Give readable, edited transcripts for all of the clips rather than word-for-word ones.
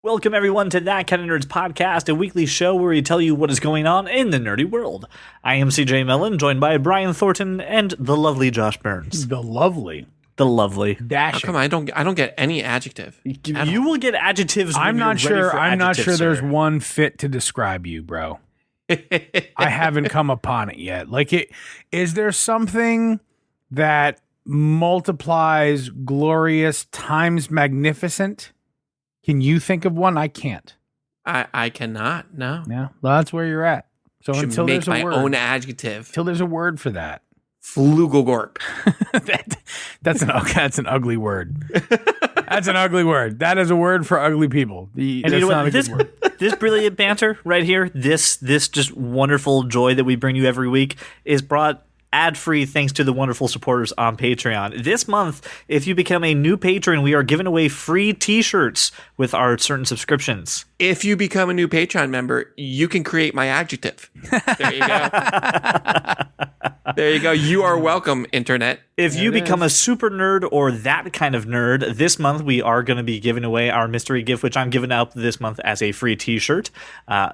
Welcome, everyone, to That Kind of Nerds podcast, a weekly show where we tell you what is going on in the nerdy world. I am CJ Mellon, joined by Brian Thornton and the lovely Josh Burns. The lovely. Dashing. How come I don't get any adjective? You will get adjectives. I'm not sure. I'm not sure sir. there's one fit to describe you, bro. I haven't come upon it yet. Is there something that multiplies glorious times magnificent? Can you think of one? I can't. I cannot. No. Yeah. Well, that's where you're at. So Should until make there's a my word, own adjective. until there's a word for that. Flugelgorp. That's an ugly word. That's an ugly word. That is a word for ugly people. And you know what? This brilliant banter right here, this just wonderful joy that we bring you every week is brought ad-free thanks to the wonderful supporters on Patreon. This month, if you become a new patron, we are giving away free t-shirts with our certain subscriptions. If you become a new Patreon member, you can create my adjective. There you go. There you go. You are welcome, Internet. If you become a super nerd or that kind of nerd, this month we are going to be giving away our mystery gift, which I'm giving out this month as a free t-shirt.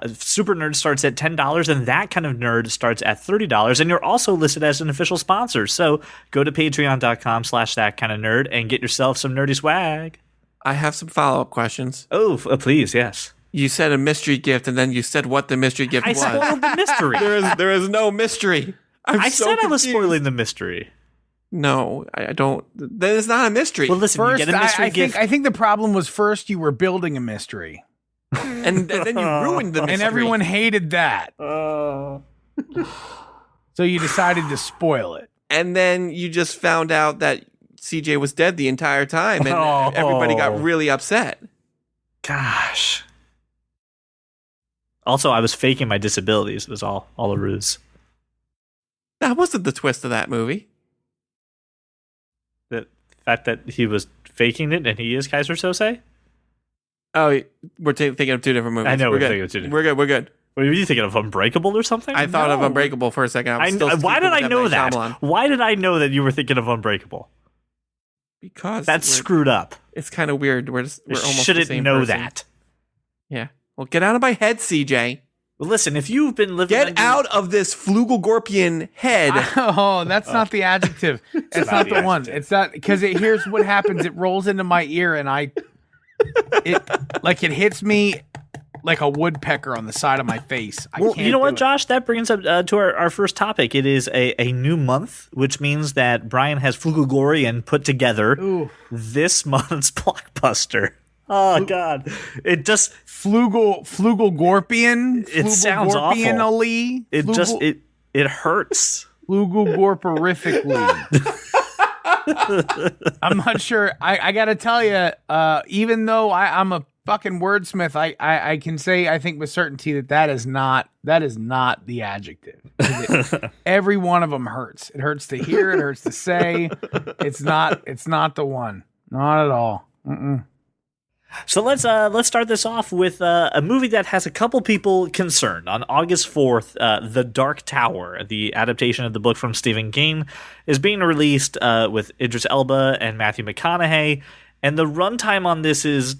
Super nerd starts at $10 and that kind of nerd starts at $30. And you're also listed as an official sponsor. So go to patreon.com/thatkindofnerd and get yourself some nerdy swag. I have some follow-up questions. Oh, please, yes. You said a mystery gift, and then you said what the mystery gift was. I spoiled the mystery. There is no mystery. I so said confused. I was spoiling the mystery. No, I don't. Then it's not a mystery. Well, listen, First, you get a mystery gift. I think the problem was first you were building a mystery. and then you ruined the mystery. And everyone hated that. So you decided to spoil it. And then you just found out that CJ was dead the entire time, and everybody got really upset. Gosh. Also, I was faking my disabilities. It was all a ruse. That wasn't the twist of that movie. The fact that he was faking it and he is Kaiser Sose? Oh, we're thinking of two different movies. I know we're thinking of two different. We're good. What were you thinking of? Unbreakable or something? I thought of Unbreakable for a second. Why did I know that? Why did I know that you were thinking of Unbreakable? Because that's screwed up. It's kind of weird. We're almost shouldn't the same know person. that. Yeah. Well, get out of my head, CJ. Well, listen, if you've been living, get out of this Flugelgorpian head. Oh, that's not the adjective. It's not the one. It's not because here's what happens. It rolls into my ear, and it hits me like a woodpecker on the side of my face. Well, you know what, Josh? That brings up to our first topic. It is a new month, which means that Brian has Flugelgorian put together this month's Blockbuster. Oh, God. It just... Flugelgorpian? It sounds awful. It hurts. Flugelgorpirifically. I'm not sure. I got to tell you, even though I'm a fucking wordsmith, I can say, I think with certainty that is not the adjective. Every one of them hurts. It hurts to hear. It hurts to say. It's not the one. Not at all. Mm-mm. So let's start this off with a movie that has a couple people concerned. On August 4th, The Dark Tower, the adaptation of the book from Stephen King, is being released with Idris Elba and Matthew McConaughey, and the runtime on this is,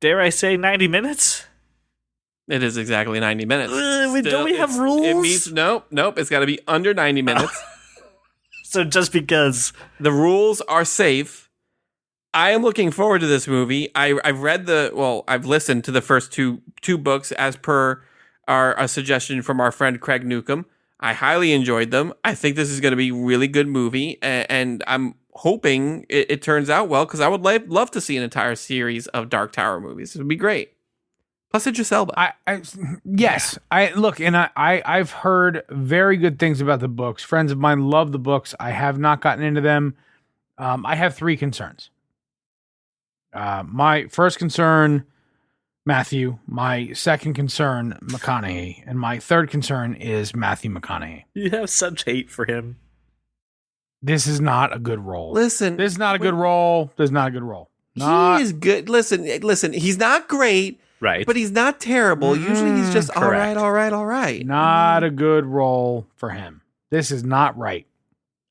dare I say, 90 minutes? It is exactly 90 minutes. Don't we have rules? It means nope. It's got to be under 90 minutes. So just because the rules are safe. I am looking forward to this movie. I've listened to the first two books as per a suggestion from our friend Craig Newcomb. I highly enjoyed them. I think this is going to be a really good movie, and I'm hoping it turns out well, because I would love to see an entire series of Dark Tower movies. It would be great. Plus Idris Elba. Yes. I've heard very good things about the books. Friends of mine love the books. I have not gotten into them. I have three concerns. My first concern, Matthew. My second concern, McConaughey. And my third concern is Matthew McConaughey. You have such hate for him. This is not a good role. Listen. This is not a good role. This is not a good role. He is good. Listen. He's not great. Right. But he's not terrible. Usually he's just correct. all right. Not a good role for him. This is not right.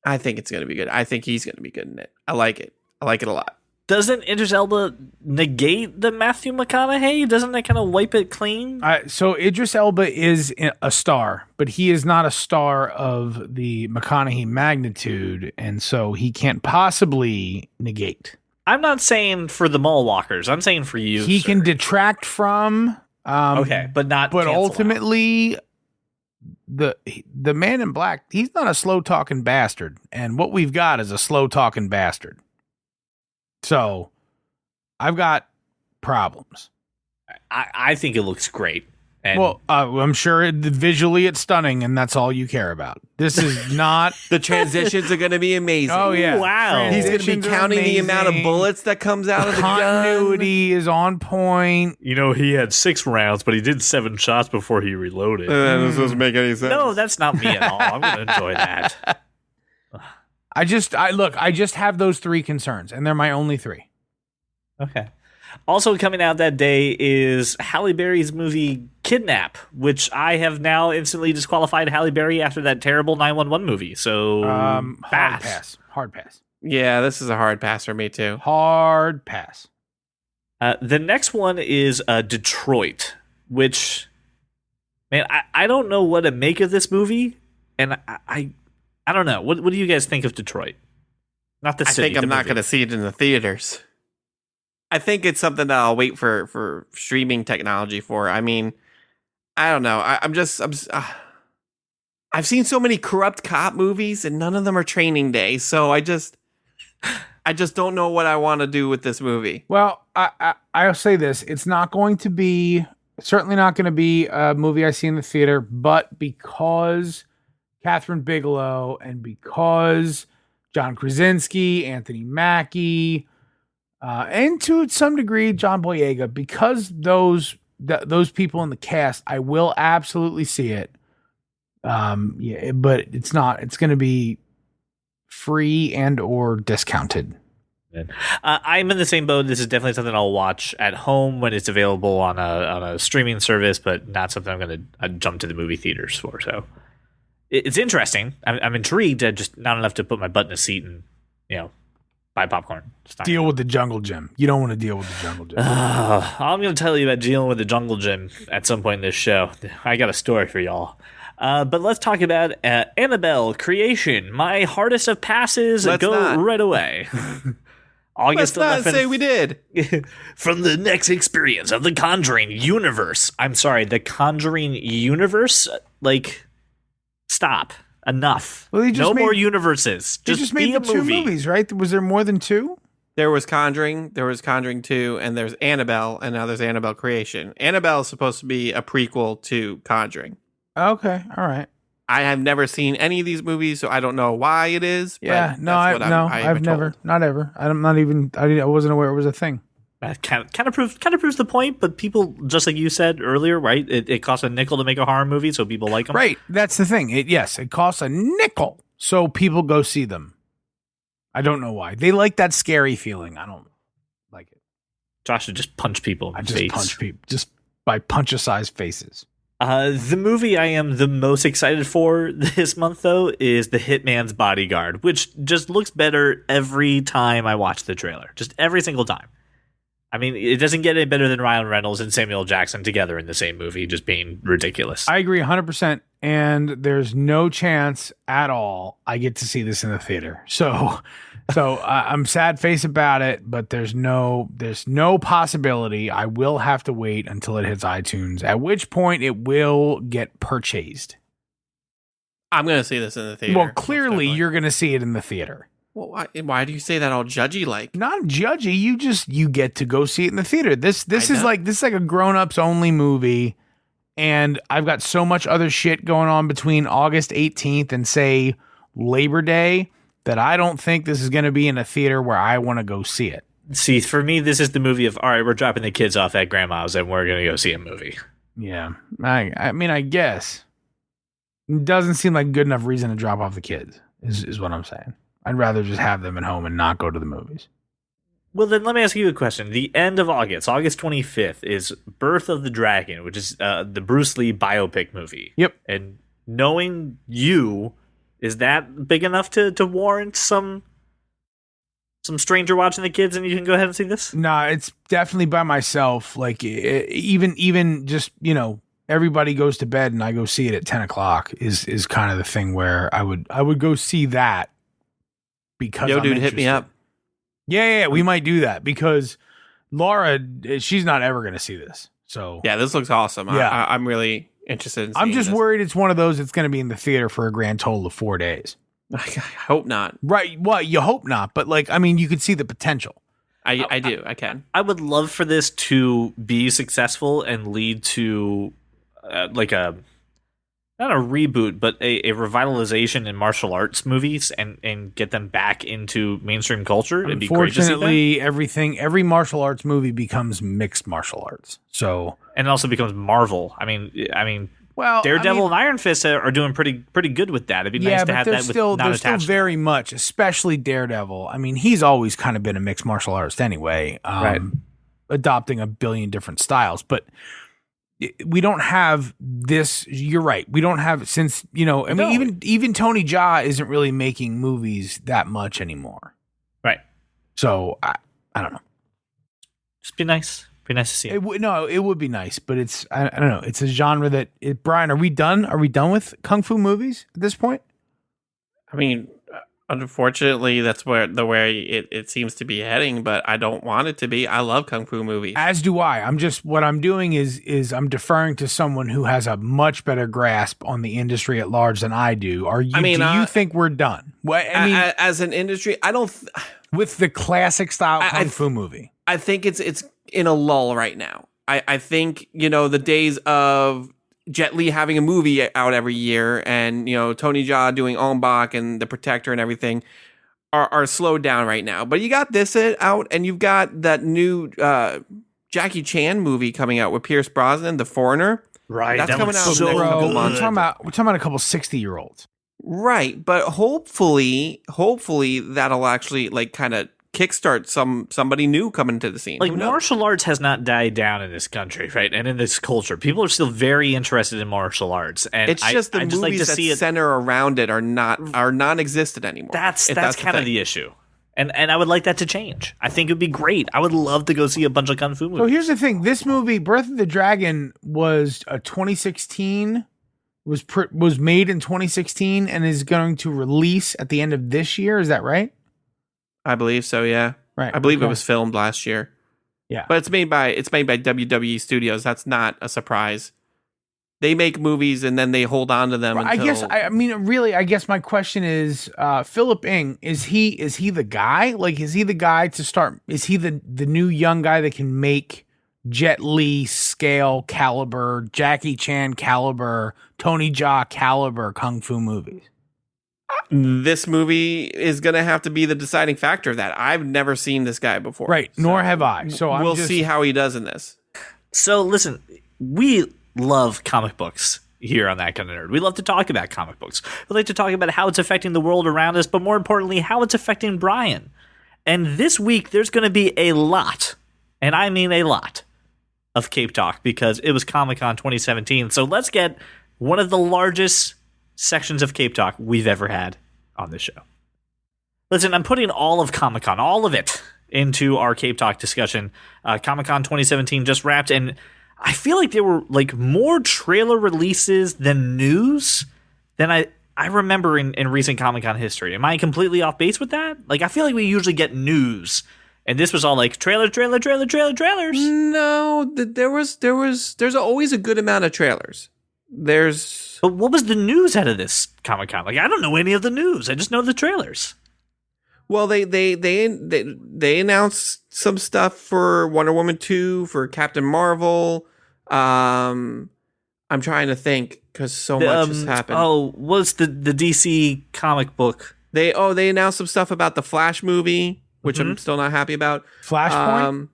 I think it's going to be good. I think he's going to be good in it. I like it. I like it a lot. Doesn't Idris Elba negate the Matthew McConaughey? Doesn't that kind of wipe it clean? So Idris Elba is a star, but he is not a star of the McConaughey magnitude, and so he can't possibly negate. I'm not saying for the mall walkers. I'm saying for you. He sir. can detract from. Okay, but not. But cancel ultimately, the Man in Black, he's not a slow talking bastard, and what we've got is a slow talking bastard. So, I've got problems. I think it looks great. And Well, I'm sure visually it's stunning, and that's all you care about. This is not. The transitions are going to be amazing. Oh yeah! Wow. He's going to be Transitions are counting the amount of amazing. bullets that comes out of the gun. Continuity is on point. he had 6 rounds, but he did 7 shots before he reloaded. That doesn't make any sense. No, that's not me at all. I'm going to enjoy that. I just have those 3 concerns, and they're my only 3. Okay. Also coming out that day is Halle Berry's movie Kidnap, which I have now instantly disqualified Halle Berry after that terrible 911 movie. So Hard pass. pass. Yeah, this is a hard pass for me too. Hard pass. The next one is Detroit, which, man, I don't know what to make of this movie, and I don't know. What do you guys think of Detroit? Not the I city. think I'm not going to see it in the theaters. I think it's something that I'll wait for streaming technology for. I mean, I don't know. I've seen so many corrupt cop movies, and none of them are Training Day. So I just don't know what I want to do with this movie. Well, I'll say this: it's certainly not going to be a movie I see in the theater, but because Catherine Bigelow and because John Krasinski, Anthony Mackie, and to some degree John Boyega, because those people in the cast, I will absolutely see it. Yeah, but it's not. It's going to be free and or discounted. I'm in the same boat. This is definitely something I'll watch at home when it's available on a streaming service, but not something I'm going to jump to the movie theaters for. So it's interesting. I'm intrigued. Just not enough to put my butt in a seat and buy popcorn. Deal with the jungle gym. You don't want to deal with the jungle gym. I'm going to tell you about dealing with the jungle gym at some point in this show. I got a story for y'all. But let's talk about Annabelle Creation. My hardest of passes right away. August Let's 11th. not say we did. From the next experience of the Conjuring universe. I'm sorry, the Conjuring universe? Stop. Enough. Well, no more universes. Just made the 2 movies, right? Was there more than 2? There was Conjuring 2, and there's Annabelle, and now there's Annabelle Creation. Annabelle is supposed to be a prequel to Conjuring. Okay, all right. I have never seen any of these movies, so I don't know why it is. Yeah, but no, I've never, not ever. I wasn't aware it was a thing. That kind of proves the point, but people, just like you said earlier, right? It costs a nickel to make a horror movie, so people like them. Right, that's the thing. It costs a nickel, so people go see them. I don't know why. They like that scary feeling. I don't like it. Josh should just punch people in the face. Punch people, just by punch-sized faces. The movie I am the most excited for this month, though, is The Hitman's Bodyguard, which just looks better every time I watch the trailer. Just every single time. I mean, it doesn't get any better than Ryan Reynolds and Samuel Jackson together in the same movie, just being ridiculous. I agree 100%, and there's no chance at all I get to see this in the theater. So I'm sad face about it, but there's no possibility. I will have to wait until it hits iTunes, at which point it will get purchased. I'm going to see this in the theater. Well, clearly you're going to see it in the theater. Well, why do you say that all judgy like? Not judgy. You get to go see it in the theater. This is like a grown-ups only movie, and I've got so much other shit going on between August 18th and say Labor Day that I don't think this is going to be in a theater where I want to go see it. See, for me, this is the movie of, all right, we're dropping the kids off at grandma's and we're going to go see a movie. Yeah. I mean, I guess. It doesn't seem like a good enough reason to drop off the kids, is what I'm saying. I'd rather just have them at home and not go to the movies. Well, then let me ask you a question. The end of August 25th, is Birth of the Dragon, which is the Bruce Lee biopic movie. Yep. And knowing you, is that big enough to warrant some some stranger watching the kids, and you can go ahead and see this? Nah, it's definitely by myself. Like even just, everybody goes to bed and I go see it at 10 o'clock is kind of the thing where I would go see that because Yo, I'm dude, hit me interested. up. Yeah, we might do that because Laura, she's not ever going to see this. So Yeah, this looks awesome. Yeah. I'm really interested in seeing I'm just this. worried it's one of those that's going to be in the theater for a grand total of 4 days. I hope not. Right. Well, you hope not, but you could see the potential. I do. I can. I would love for this to be successful and lead to not a reboot, but a revitalization in martial arts movies and get them back into mainstream culture. It'd be great to see that. Unfortunately, every martial arts movie becomes mixed martial arts. So, And it also becomes Marvel. I mean, well, Daredevil and Iron Fist are doing pretty good with that. It'd be nice to have that with not they're still attached. very much, especially Daredevil. I mean, he's always kind of been a mixed martial artist anyway, Right. adopting a billion different styles. But we don't have this. You're right. We don't have since even Tony Jaa isn't really making movies that much anymore. Right. So I don't know. Just be nice. Be nice to see it. It would be nice, but it's I don't know. It's a genre that Brian, are we done? Are we done with kung fu movies at this point? I mean, unfortunately, that's where it seems to be heading. But I don't want it to be. I love kung fu movies. As do I. What I'm doing is I'm deferring to someone who has a much better grasp on the industry at large than I do. Do you think we're done? Well, as an industry, I don't. With the classic style kung fu movie, I think it's in a lull right now. I think, the days of Jet Li having a movie out every year and, Tony Jaa doing Ong Bak and The Protector and everything are slowed down right now. But you got this out and you've got that new Jackie Chan movie coming out with Pierce Brosnan, The Foreigner. Right. That's coming out in the next bro, couple we're months. talking about a couple 60-year-olds. Right. But hopefully that'll actually kind of kickstart somebody new coming to the scene. Like, martial arts has not died down in this country, right? And in this culture, people are still very interested in martial arts. And it's just the I movies just like to that see it. center around it are non-existent anymore. That's kind of the issue. And I would like that to change. I think it would be great. I would love to go see a bunch of kung fu movies. So here's the thing: this movie, Breath of the Dragon, was a 2016. Was made in 2016 and is going to release at the end of this year. Is that right? I believe so, yeah. Right. I believe okay. it was filmed last year. Yeah. But it's made by WWE Studios. That's not a surprise. They make movies and then they hold on to them until... I guess my question is, Philip Ng, is he the guy? Like, is he the guy to start? Is he the new young guy that can make Jet Li scale caliber, Jackie Chan caliber, Tony Jaa caliber kung fu movies? This movie is going to have to be the deciding factor of that. I've never seen this guy before. Right, nor have I. So we'll see how he does in this. So listen, we love comic books here on That Kind of Nerd. We love to talk about comic books. We like to talk about how it's affecting the world around us, but more importantly, how it's affecting Brian. And this week, there's going to be a lot, and I mean a lot, of Cape Talk because it was Comic-Con 2017. So let's get one of the largest sections of Cape Talk we've ever had on this show. Listen, I'm putting all of Comic-Con, all of it, into our Cape Talk discussion. Comic-Con 2017 just wrapped, and I feel like there were more trailer releases than news than I remember in recent Comic-Con history. Am I completely off base with that? I feel like we usually get news, and this was all trailers. No, there's always a good amount of trailers. But what was the news out of this Comic-Con? I don't know any of the news. I just know the trailers. Well, they announced some stuff for Wonder Woman 2, for Captain Marvel. I'm trying to think because so much has happened. Oh, what's the DC comic book? They announced some stuff about the Flash movie, which I'm still not happy about. Flashpoint?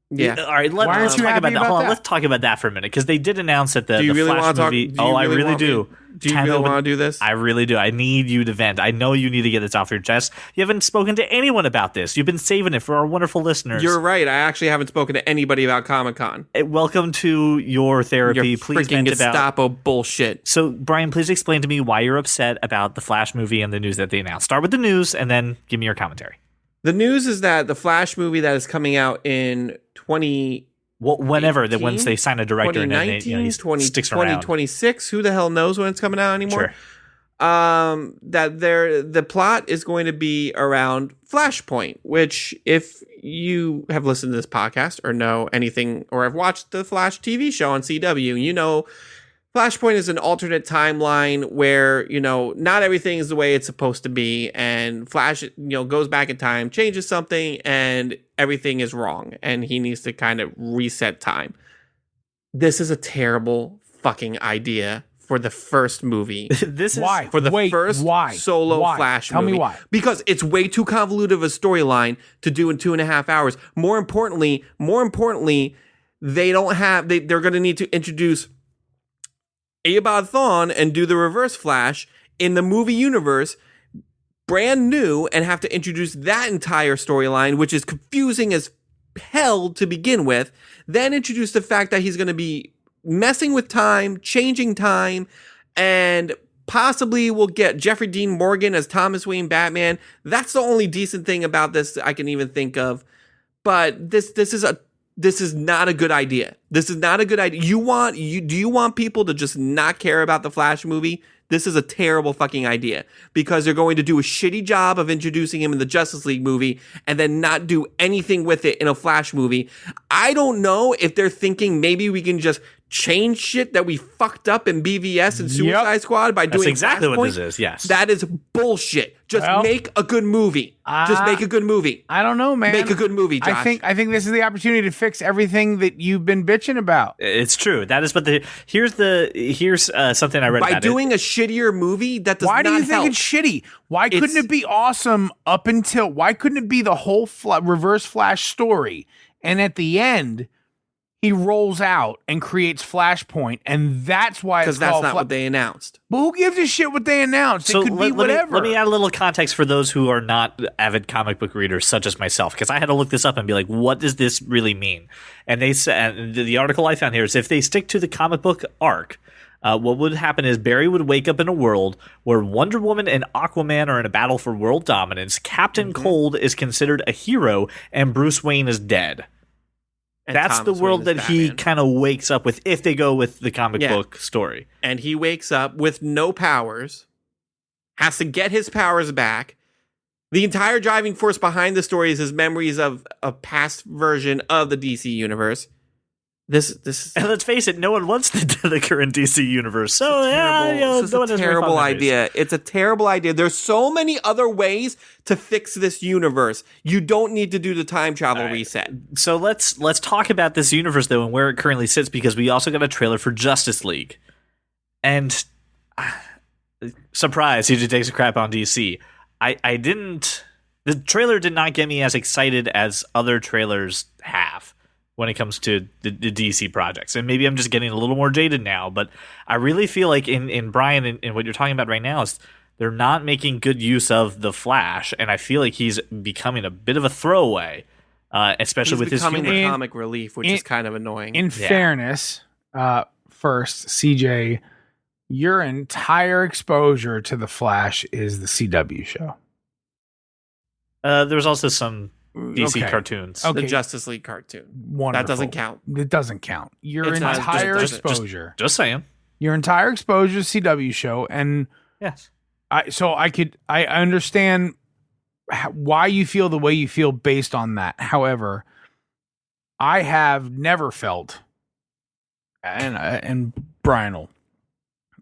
Yeah. All right. Let's talk about that. Hold on. Let's talk about that for a minute because they did announce that the Flash movie. I really do. Do you really want to do this? I really do. I need you to vent. I know you need to get this off your chest. You haven't spoken to anyone about this. You've been saving it for our wonderful listeners. You're right. I actually haven't spoken to anybody about Comic-Con. Welcome to your therapy. Your please freaking vent Gestapo bullshit. So, Brian, please explain to me why you're upset about the Flash movie and the news that they announced. Start with the news and then give me your commentary. The news is that the Flash movie that is coming out in 20. Well, whenever that once they sign a director and then 2019, he sticks around. 2026, who the hell knows when it's coming out anymore? Sure. That the plot is going to be around Flashpoint, which if you have listened to this podcast or know anything or have watched the Flash TV show on CW, you know Flashpoint is an alternate timeline where, you know, not everything is the way it's supposed to be, and Flash, you know, goes back in time, changes something, and everything is wrong, and he needs to kind of reset time. This is a terrible fucking idea for the first movie. This is why? For the first solo Flash movie. Tell me why. Because it's way too convoluted of a storyline to do in 2.5 hours. More importantly, they're going to need to introduce Eobard Thawne and do the Reverse Flash in the movie universe, brand new, and have to introduce that entire storyline, which is confusing as hell to begin with. Then introduce the fact that he's going to be messing with time, changing time, and possibly we'll get Jeffrey Dean Morgan as Thomas Wayne Batman. That's the only decent thing about this I can even think of. But this is not a good idea. This is not a good idea. Do you want people to just not care about the Flash movie? This is a terrible fucking idea because they're going to do a shitty job of introducing him in the Justice League movie and then not do anything with it in a Flash movie. I don't know if they're thinking maybe we can just change shit that we fucked up in BVS and Suicide Squad by doing. That's exactly Flashpoint. what this is. Yes, that is bullshit. Just make a good movie. Just make a good movie. I don't know, man. Make a good movie, Josh. I think this is the opportunity to fix everything that you've been bitching about. it's true. That is, but here's something I read by about doing a shittier movie. That does Why not do you help. think it's shitty? Why couldn't it be awesome up until? Why couldn't it be the whole Reverse Flash story? And at the end, he rolls out and creates Flashpoint, and that's why it's because that's called not what they announced. But who gives a shit what they announced? So it could be whatever. Let me add a little context for those who are not avid comic book readers, such as myself, because I had to look this up and be like, what does this really mean? And they said, the article I found here is if they stick to the comic book arc, what would happen is Barry would wake up in a world where Wonder Woman and Aquaman are in a battle for world dominance, Captain Cold is considered a hero, and Bruce Wayne is dead. And That's Thomas the world Wayne that is he Batman. kind of wakes up with if they go with the comic book story. And he wakes up with no powers, has to get his powers back. The entire driving force behind the story is his memories of a past version of the DC universe. This is And let's face it, no one wants the current DC universe. So this is no one a has very terrible fond memories. idea. It's a terrible idea. There's so many other ways to fix this universe. You don't need to do the time travel reset. So let's talk about this universe though and where it currently sits, because we also got a trailer for Justice League. And surprise, he just takes a crap on DC. The trailer did not get me as excited as other trailers have when it comes to the DC projects. And maybe I'm just getting a little more jaded now, but I really feel like in Brian and what you're talking about right now is they're not making good use of the Flash, and I feel like he's becoming a bit of a throwaway, especially with his becoming humor. the comic relief, which is kind of annoying. In fairness, first, CJ, your entire exposure to the Flash is the CW show. There's also some DC cartoons. Okay. The Justice League cartoon. Wonderful. That doesn't count. It doesn't count. Your It's not- entire just- exposure. Just saying. Your entire exposure to CW show, and Yes. I understand why you feel the way you feel based on that. However, I have never felt, and Brian will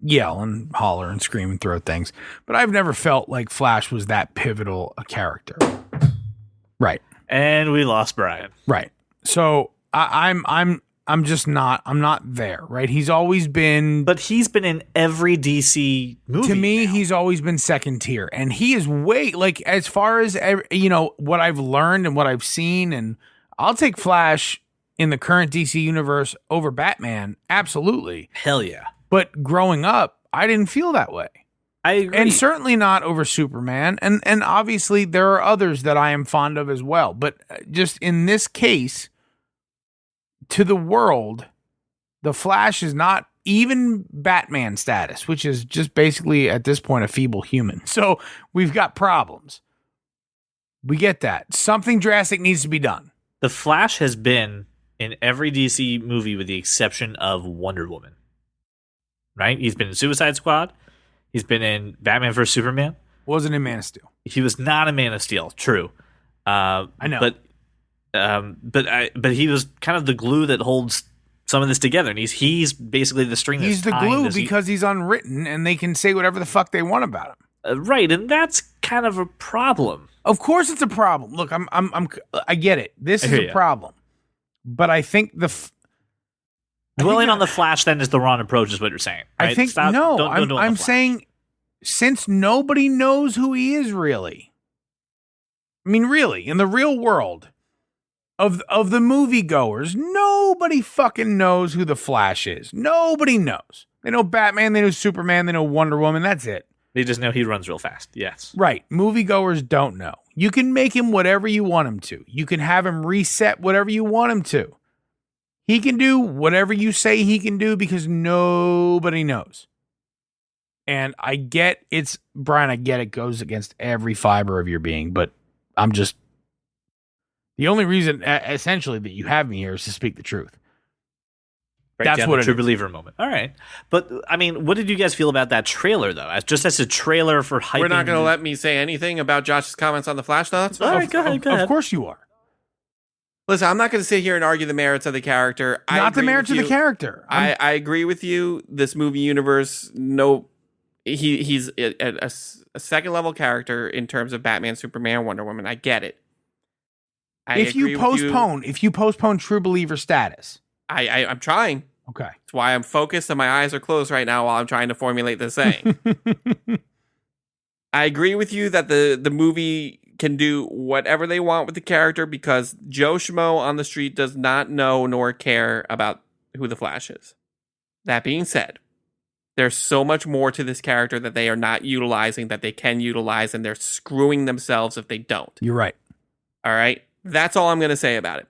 yell and holler and scream and throw things, but I've never felt like Flash was that pivotal a character. Right. And we lost Brian. Right. So I'm just not. I'm not there. Right. He's always been. But he's been in every DC movie. To me, now. he's always been second tier, and he is way like as far as what I've learned and what I've seen, and I'll take Flash in the current DC universe over Batman, absolutely. Hell yeah. But growing up, I didn't feel that way. I agree. And certainly not over Superman. And obviously there are others that I am fond of as well. But just in this case, to the world, the Flash is not even Batman status, which is just basically at this point a feeble human. So we've got problems. We get that. Something drastic needs to be done. The Flash has been in every DC movie with the exception of Wonder Woman. Right? He's been in Suicide Squad. He's been in Batman vs Superman. Wasn't in Man of Steel. He was not in Man of Steel. True. I know. But he was kind of the glue that holds some of this together, and he's basically the string. He's the glue because he's unwritten, and they can say whatever the fuck they want about him. Right, and that's kind of a problem. Of course, it's a problem. Look, I get it. This is a problem, but I think dwelling on the Flash then is the wrong approach, is what you're saying. Right? I think I'm saying since nobody knows who he is really. I mean, really, in the real world of the moviegoers, nobody fucking knows who the Flash is. Nobody knows. They know Batman, they know Superman, they know Wonder Woman. That's it. They just know he runs real fast. Yes. Right. Moviegoers don't know. You can make him whatever you want him to. You can have him reset whatever you want him to. He can do whatever you say he can do because nobody knows. And I get Brian, I get it goes against every fiber of your being, but I'm just, the only reason essentially that you have me here is to speak the truth. Right, that's what a true believer moment. All right. But I mean, what did you guys feel about that trailer though? As a trailer for hyping. We're not going to let me say anything about Josh's comments on the Flash though? All right, go ahead. Of course you are. Listen, I'm not going to sit here and argue the merits of the character. Not the merits of the character. I agree with you. This movie universe, he's a second level character in terms of Batman, Superman, Wonder Woman. I get it. If you postpone true believer status, I'm trying. Okay, that's why I'm focused and my eyes are closed right now while I'm trying to formulate this saying. I agree with you that the movie can do whatever they want with the character because Joe Schmo on the street does not know nor care about who the Flash is. That being said, there's so much more to this character that they are not utilizing that they can utilize, and they're screwing themselves if they don't. You're right. All right? That's all I'm going to say about it.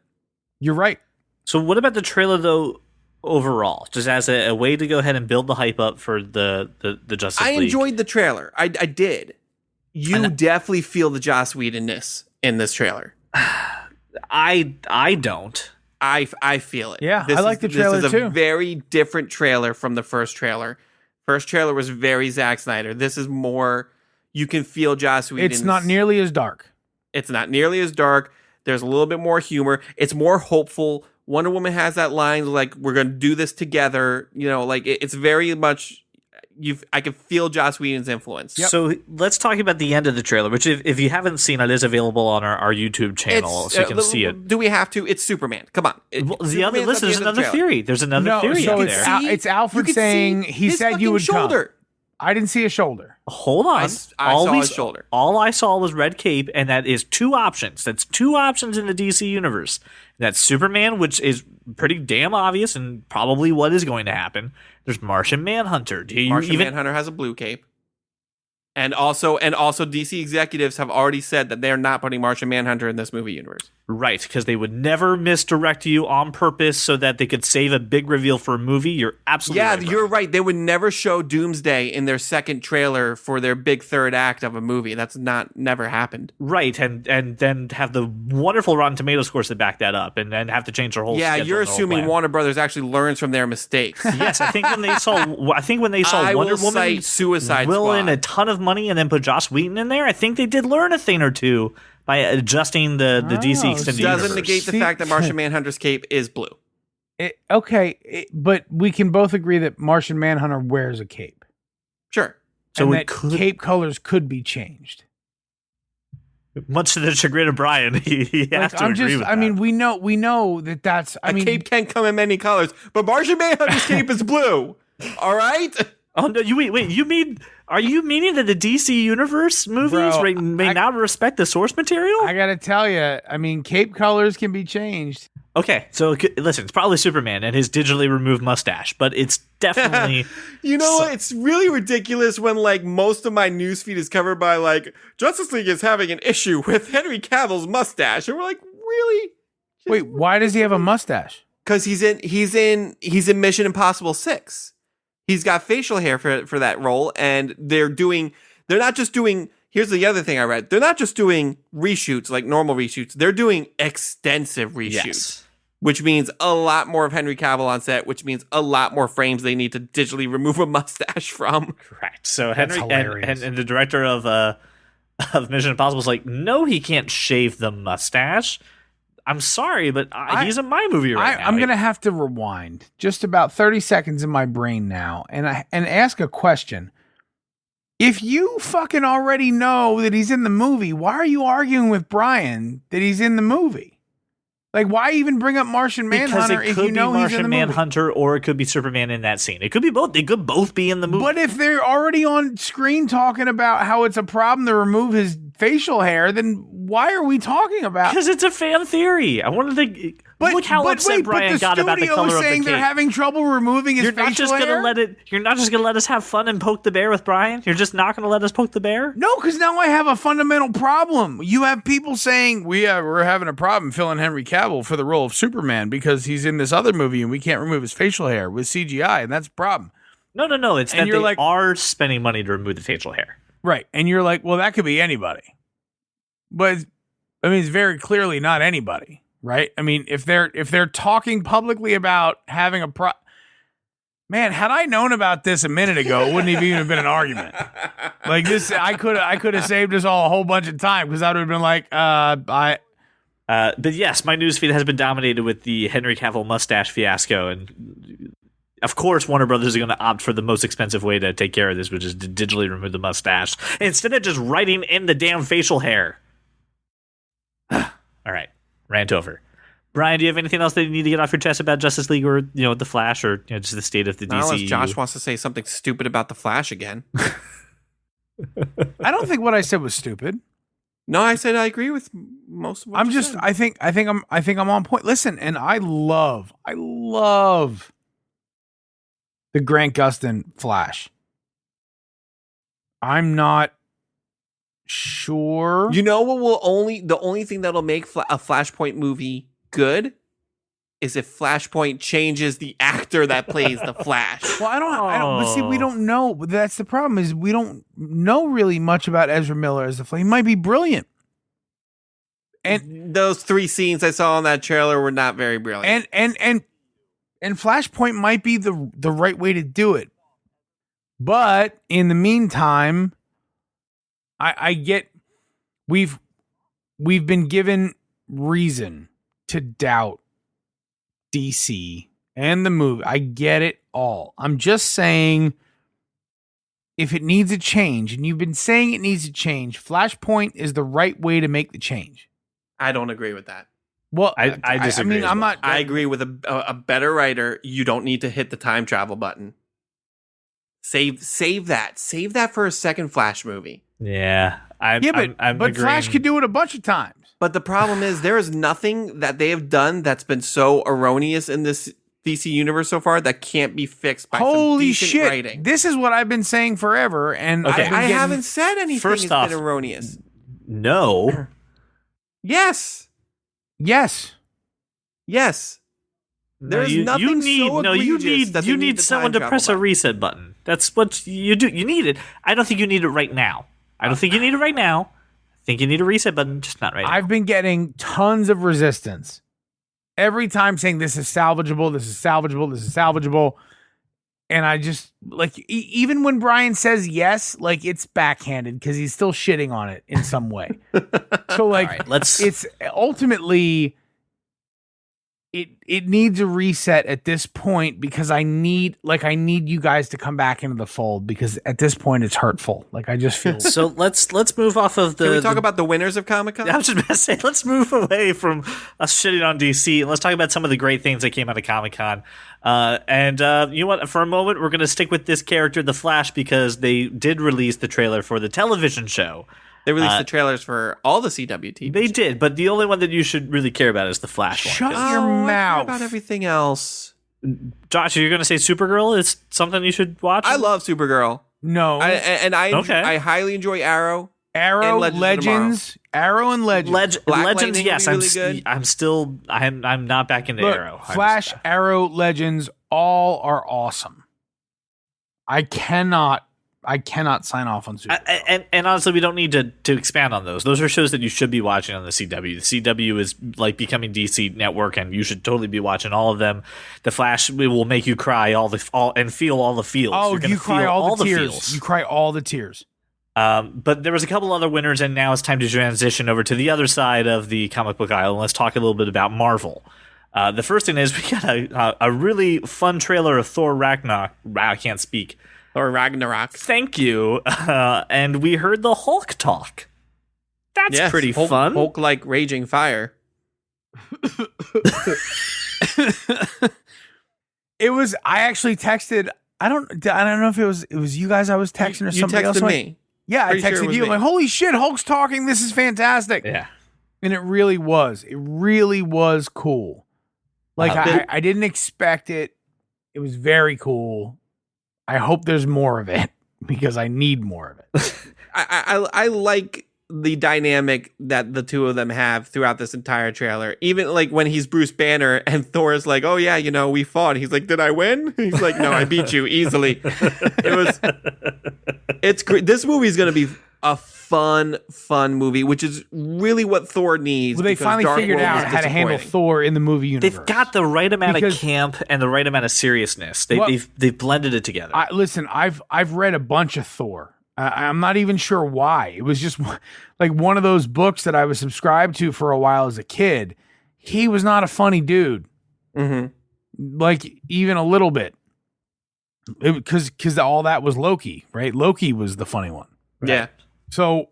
You're right. So what about the trailer, though, overall? Just as a way to go ahead and build the hype up for the Justice League. I enjoyed the trailer. I did. You definitely feel the Joss Whedon-ness in this trailer. I don't. I feel it. Yeah, I like the trailer, This is too. a very different trailer from the first trailer. First trailer was very Zack Snyder. This is more, you can feel Joss Whedon. It's not nearly as dark. It's not nearly as dark. There's a little bit more humor. It's more hopeful. Wonder Woman has that line like, we're going to do this together. You know, like it's very much, I can feel Joss Whedon's influence. Yep. So let's talk about the end of the trailer, which if you haven't seen it, is available on our YouTube channel, so you can see it. Do we have to? It's Superman. Come on. There's another theory. There's another theory out there. It's Alfred saying he said you would shoulder. Come. I didn't see a shoulder. Hold on. I saw his shoulder. All I saw was red cape, and that is two options. That's two options in the DC universe. That's Superman, which is pretty damn obvious and probably what is going to happen. There's Martian Manhunter. Manhunter has a blue cape. And also DC executives have already said that they're not putting Martian Manhunter in this movie universe. Right, because they would never misdirect you on purpose so that they could save a big reveal for a movie. You're absolutely right. Yeah, you're right. They would never show Doomsday in their second trailer for their big third act of a movie. That's never happened. Right, and then have the wonderful Rotten Tomatoes scores to back that up, and then have to change their whole. Yeah, you're assuming Warner Brothers actually learns from their mistakes. Yes, I think when they saw Wonder Woman Suicide will Squad. in a ton of money and then put Joss Whedon in there, I think they did learn a thing or two by adjusting the DC extended universe. Doesn't negate the fact that Martian Manhunter's cape is blue. But we can both agree that Martian Manhunter wears a cape. Sure. So cape colors could be changed. Much to the chagrin of Brian, he has to agree with that. I mean, we know that's. A cape can come in many colors, but Martian Manhunter's cape is blue. All right. Oh no! Are you meaning that the DC Universe movies may not respect the source material? I gotta tell you, I mean, cape colors can be changed. Okay, so listen, it's probably Superman and his digitally removed mustache, but it's definitely. You know what? It's really ridiculous when like most of my newsfeed is covered by like Justice League is having an issue with Henry Cavill's mustache, and we're like, really? Wait, why does he have a mustache? Because he's in Mission Impossible 6. He's got facial hair for that role, and they're not just doing. here's the other thing I read. They're not just doing reshoots like normal reshoots. They're doing extensive reshoots. Yes. Which means a lot more of Henry Cavill on set, which means a lot more frames they need to digitally remove a mustache from. Correct. So That's Henry hilarious. and the director of Mission Impossible is like, no, he can't shave the mustache. I'm sorry, but he's in my movie right now. I'm going to have to rewind just about 30 seconds in my brain now and ask a question. If you fucking already know that he's in the movie, why are you arguing with Brian that he's in the movie? Like, why even bring up Martian Manhunter if you know he's in the movie? Manhunter, or it could be Superman in that scene. It could be both. They could both be in the movie. But if they're already on screen talking about how it's a problem to remove his facial hair, then why are we talking about? Because it's a fan theory. I wanted to look how upset Brian got about the color of the cake. They're having trouble removing his facial hair. You're not just gonna let us have fun and poke the bear with Brian. You're just not gonna let us poke the bear. No, because now I have a fundamental problem. You have people saying we're having a problem filling Henry Cavill for the role of Superman because he's in this other movie and we can't remove his facial hair with CGI, and that's a problem. No. It's that they are spending money to remove the facial hair. Right, and you're like, well, that could be anybody. But I mean, it's very clearly not anybody, right? I mean, if they're talking publicly about having a man, had I known about this a minute ago, it wouldn't have even been an argument. Like this, I could have saved us all a whole bunch of time because I would have been like, But yes, my newsfeed has been dominated with the Henry Cavill mustache fiasco, and of course, Warner Brothers is going to opt for the most expensive way to take care of this, which is to digitally remove the mustache instead of just writing in the damn facial hair. All right, rant over. Brian, do you have anything else that you need to get off your chest about Justice League or the Flash or just the state of the DC? Unless Josh wants to say something stupid about the Flash again. I don't think what I said was stupid. No, I said I agree with most of what you said. I think I'm on point. Listen, and I love the Grant Gustin Flash. I'm not sure. You know what the only thing that'll make a Flashpoint movie good is if Flashpoint changes the actor that plays the Flash. Well, I don't but see, we don't know. That's the problem, is we don't know really much about Ezra Miller as the Flash. He might be brilliant. And those 3 scenes I saw in that trailer were not very brilliant. And Flashpoint might be the right way to do it. But in the meantime, I get we've been given reason to doubt DC and the movie. I get it all. I'm just saying, if it needs a change, and you've been saying it needs to change, Flashpoint is the right way to make the change. I don't agree with that. Well, I disagree. I mean, I'm not. I agree with a better writer. You don't need to hit the time travel button. Save that. Save that for a second Flash movie. Yeah, I'm but agreeing. Flash could do it a bunch of times. But the problem is, there is nothing that they have done that's been so erroneous in this DC universe so far that can't be fixed by some decent writing. This is what I've been saying forever, and okay. I haven't said anything First that's off, been erroneous. No. Yes. Yes. There's nothing so egregious that you need someone to press a reset button. That's what you do. You need it. I don't think you need it right now. I think you need a reset button, just not right now. I've been getting tons of resistance every time saying this is salvageable, this is salvageable, this is salvageable. And I just, like, even when Brian says yes, like, it's backhanded because he's still shitting on it in some way. So, like, it's ultimately, it needs a reset at this point, because I need you guys to come back into the fold, because at this point it's hurtful. Like, I just feel. So let's move off of the. Can we talk about the winners of Comic-Con? I was just about to say, let's move away from us shitting on DC and let's talk about some of the great things that came out of Comic-Con. And you know what? For a moment, we're going to stick with this character, the Flash, because they did release the trailer for the television show. They released the trailers for all the CW TV. They did, but the only one that you should really care about is the Flash one. Shut your I mouth. care about everything else. Josh, you're going to say Supergirl is something you should watch? I love Supergirl. No. I highly enjoy Arrow. Arrow, and Legends. Arrow and Legends. Legends, Lightning yes. would be really good. I'm not back into Look, Arrow. Flash, Arrow, Legends, all are awesome. I cannot I cannot sign off on Supergirl. And honestly, we don't need to expand on those. Those are shows that you should be watching on the CW. The CW is like becoming DC Network, and you should totally be watching all of them. The Flash will make you cry and feel all the feels. Oh, you cry all the tears. Feels. You cry all the tears. But there was a couple other winners, and now it's time to transition over to the other side of the comic book aisle, and let's talk a little bit about Marvel. The first thing is we got a really fun trailer of Thor Ragnarok. I can't speak. Or Ragnarok. Thank you. And we heard the Hulk talk. That's pretty fun. Hulk like raging fire. It was. I actually texted. I don't know if it was you guys I was texting or somebody else. You texted me. Yeah, I texted you. I'm like, holy shit, Hulk's talking. This is fantastic. Yeah. And it really was. It really was cool. Like, I didn't expect it. It was very cool. I hope there's more of it because I need more of it. I like the dynamic that the two of them have throughout this entire trailer. Even like when he's Bruce Banner and Thor is like, oh yeah, we fought. He's like, did I win? He's like, no, I beat you easily. It's great. This movie is going to be a fun movie, which is really what Thor needs. Well, they finally figured out how to handle Thor in the movie universe. They've got the right amount of camp and the right amount of seriousness. They've blended it together. Listen, I've read a bunch of Thor. I'm not even sure why. It was just like one of those books that I was subscribed to for a while as a kid. He was not a funny dude. Mm-hmm. Like even a little bit. Because all that was Loki, right? Loki was the funny one. Right? Yeah. So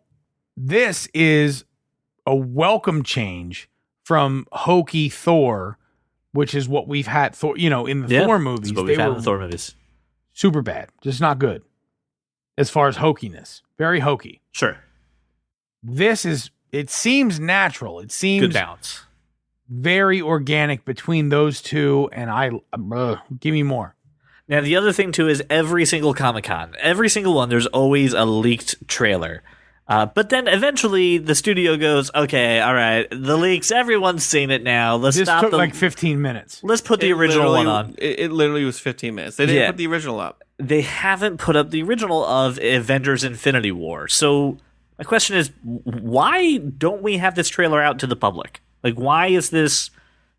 this is a welcome change from hokey Thor, which is what we've had Thor, in the Thor movies. What we've had in the Thor movies. Super bad. Just not good. As far as hokiness. Very hokey. Sure. It seems natural. It seems good balance. Very organic between those two, and give me more. Now, the other thing, too, is every single Comic-Con, every single one, there's always a leaked trailer. But then eventually the studio goes, okay, all right, the leaks, everyone's seen it now. This took like 15 minutes. Let's put the original one on. It literally was 15 minutes. They didn't put the original up. They haven't put up the original of Avengers Infinity War. So my question is, why don't we have this trailer out to the public? Like, why is this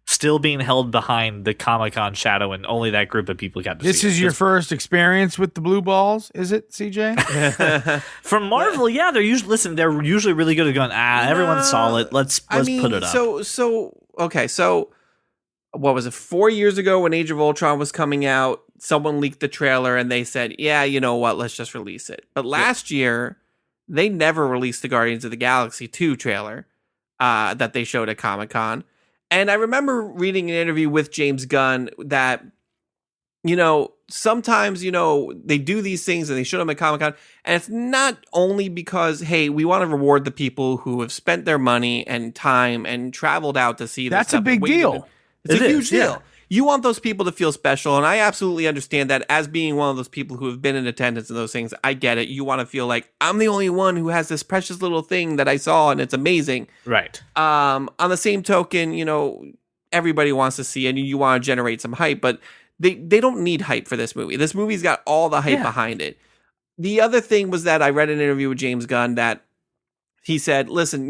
still being held behind the Comic-Con shadow and only that group of people got to see it? This is your first experience with the blue balls, is it, CJ? From Marvel, yeah, they're usually really good at going, everyone saw it. Let's put it up. So what was it, 4 years ago when Age of Ultron was coming out, someone leaked the trailer and they said, yeah, you know what, let's just release it. But last year, they never released the Guardians of the Galaxy 2 trailer that they showed at Comic-Con. And I remember reading an interview with James Gunn that, sometimes, they do these things and they show them at Comic-Con. And it's not only because, hey, we want to reward the people who have spent their money and time and traveled out to see this. That's a big deal. It's a huge deal. You want those people to feel special, and I absolutely understand that. As being one of those people who have been in attendance and those things, I get it. You want to feel like, I'm the only one who has this precious little thing that I saw, and it's amazing. Right. On the same token, everybody wants to see it, and you want to generate some hype, but they don't need hype for this movie. This movie's got all the hype behind it. The other thing was that I read an interview with James Gunn that he said, listen,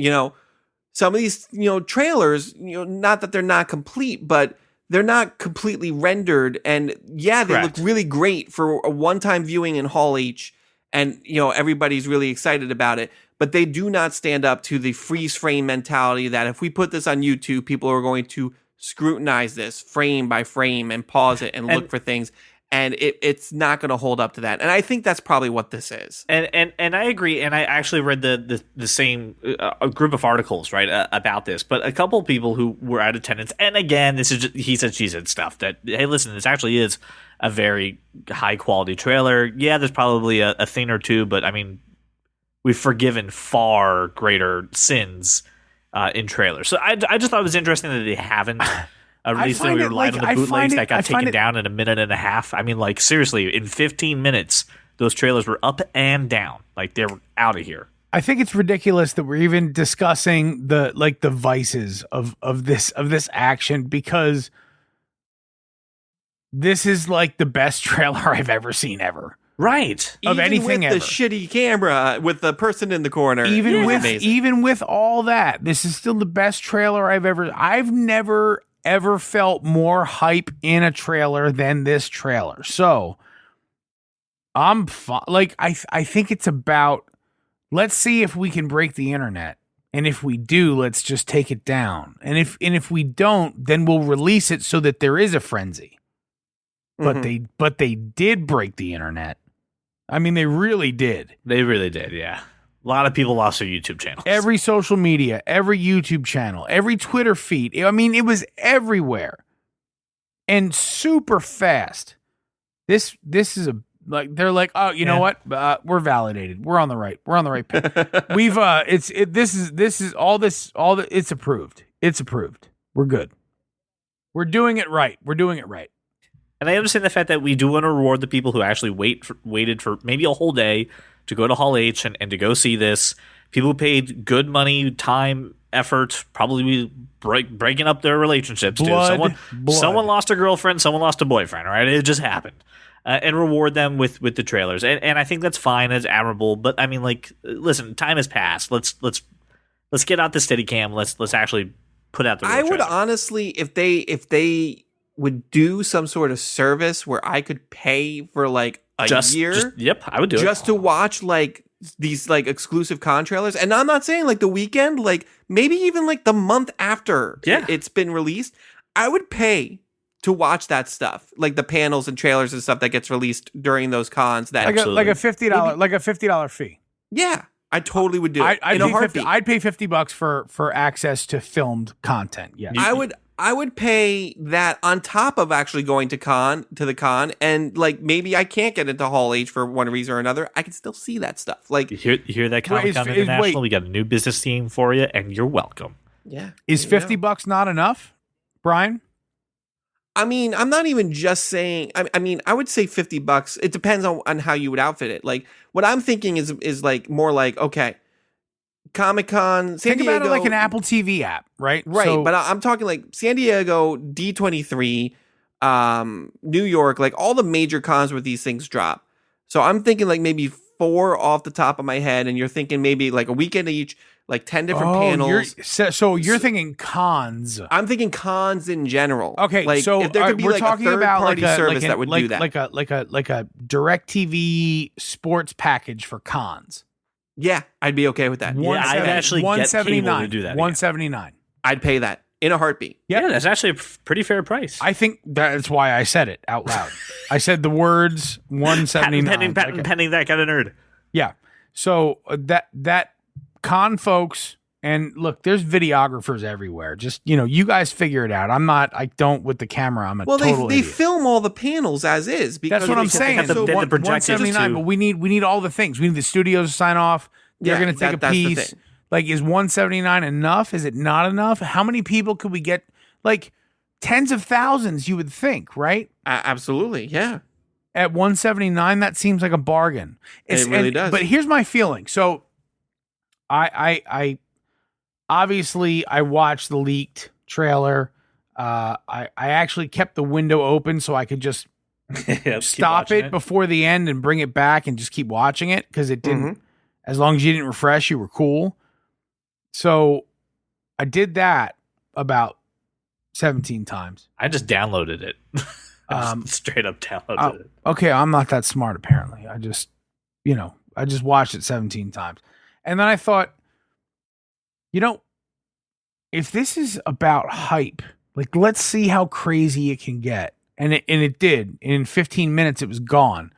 some of these, trailers, not that they're not complete, but they're not completely rendered. And yeah, they look really great for a one-time viewing in Hall H. And, everybody's really excited about it. But they do not stand up to the freeze frame mentality that if we put this on YouTube, people are going to scrutinize this frame by frame and pause it and look for things. And it's not going to hold up to that. And I think that's probably what this is. And I agree. And I actually read the same a group of articles, right, about this. But a couple of people who were at attendance. And again, this is just, he said, she said stuff that, hey, listen, this actually is a very high quality trailer. Yeah, there's probably a thing or two. But I mean, we've forgiven far greater sins in trailers. So I just thought it was interesting that they haven't. Recently, we relied on the bootlegs that got taken down in a minute and a half. I mean, like, seriously, in 15 minutes, those trailers were up and down. Like, they were out of here. I think it's ridiculous that we're even discussing the vices of this action, because this is like the best trailer I've ever seen ever. Right. Of Even anything with ever. the shitty camera with the person in the corner. Even with all that, this is still the best trailer I've never ever felt more hype in a trailer than this trailer. So I'm like I think it's about, let's see if we can break the internet. And if we do, let's just take it down. And if we don't, then we'll release it so that there is a frenzy. But they did break the internet. I mean, they really did. They really did, yeah. A lot of people lost their YouTube channels. Every social media, every YouTube channel, every Twitter feed. I mean, it was everywhere. And super fast. This is they're like, oh, you know what? We're validated. We're on the right path. We've it's approved. It's approved. We're good. We're doing it right. And I understand the fact that we do want to reward the people who actually waited for maybe a whole day to go to Hall H and to go see this. People who paid good money, time, effort, probably breaking up their relationships. Blood. Someone lost a girlfriend, someone lost a boyfriend, right? It just happened. And reward them with the trailers. And I think that's fine, it's admirable. But I mean, like, listen, time has passed. Let's get out the Steadicam. Let's actually put out the real I would trailer. honestly, if they would do some sort of service where I could pay for like a year. Yep, I would do it. Just to watch like these like exclusive con trailers. And I'm not saying like the weekend, like maybe even like the month after it's been released. I would pay to watch that stuff, like the panels and trailers and stuff that gets released during those cons. That like a $50 fee. Yeah, I totally would do it. I'd pay $50 for access to filmed content. Yeah, I would pay that on top of actually going to the con, and like maybe I can't get into Hall H for one reason or another. I can still see that stuff. Like you hear that, Comic-Con International? We got a new business team for you, and you're welcome. Yeah, is $50 not enough, Brian? I mean, I'm not even just saying. I mean, I would say $50. It depends on how you would outfit it. Like what I'm thinking is like more like, okay, Comic-Con, San Diego. Think about it like an Apple TV app, right? Right, So, but I'm talking like San Diego, D23, New York, like all the major cons where these things drop. So I'm thinking like maybe 4 off the top of my head, and you're thinking maybe like a weekend each, like 10 different panels. So you're thinking cons. I'm thinking cons in general. Okay, like, so if there could be we're like talking a third about party service that would like, do that. like a DirecTV sports package for cons. Yeah, I'd be okay with that. Yeah, I'd actually get cable to do that. $179. I'd pay that in a heartbeat. Yeah, that's actually a pretty fair price. I think that's why I said it out loud. I said the words $179. Pending that kind of nerd. Yeah. So that con folks, and look, there's videographers everywhere. Just, you guys figure it out. I don't with the camera. I'm a total they idiot. film all the panels as is. Because that's what I'm saying. They have the projectors $179, too. but we need all the things. We need the studios to sign off. They're going to take a piece. Like, is $179 enough? Is it not enough? How many people could we get? Like, tens of thousands, you would think, right? Absolutely, yeah. At $179, that seems like a bargain. It really does. But here's my feeling. So, I obviously I watched the leaked trailer. I actually kept the window open so I could just stop it before the end and bring it back and just keep watching it, because it didn't. As long as you didn't refresh, you were cool. So I did that about 17 times. I just downloaded it. Straight up downloaded it. Okay, I'm not that smart apparently. I just watched it 17 times. And then I thought, if this is about hype, like, let's see how crazy it can get. And it did. And in 15 minutes it was gone.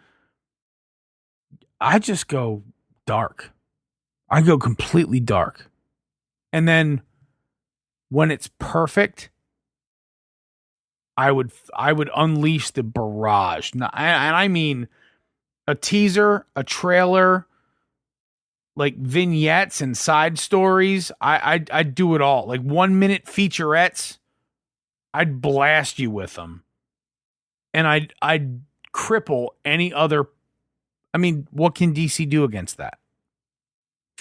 I just go dark. I go completely dark. And then when it's perfect, I would unleash the barrage. And I mean a teaser, a trailer, like vignettes and side stories. I'd do it all. Like 1 minute featurettes. I'd blast you with them. And I'd cripple any other. I mean, what can DC do against that?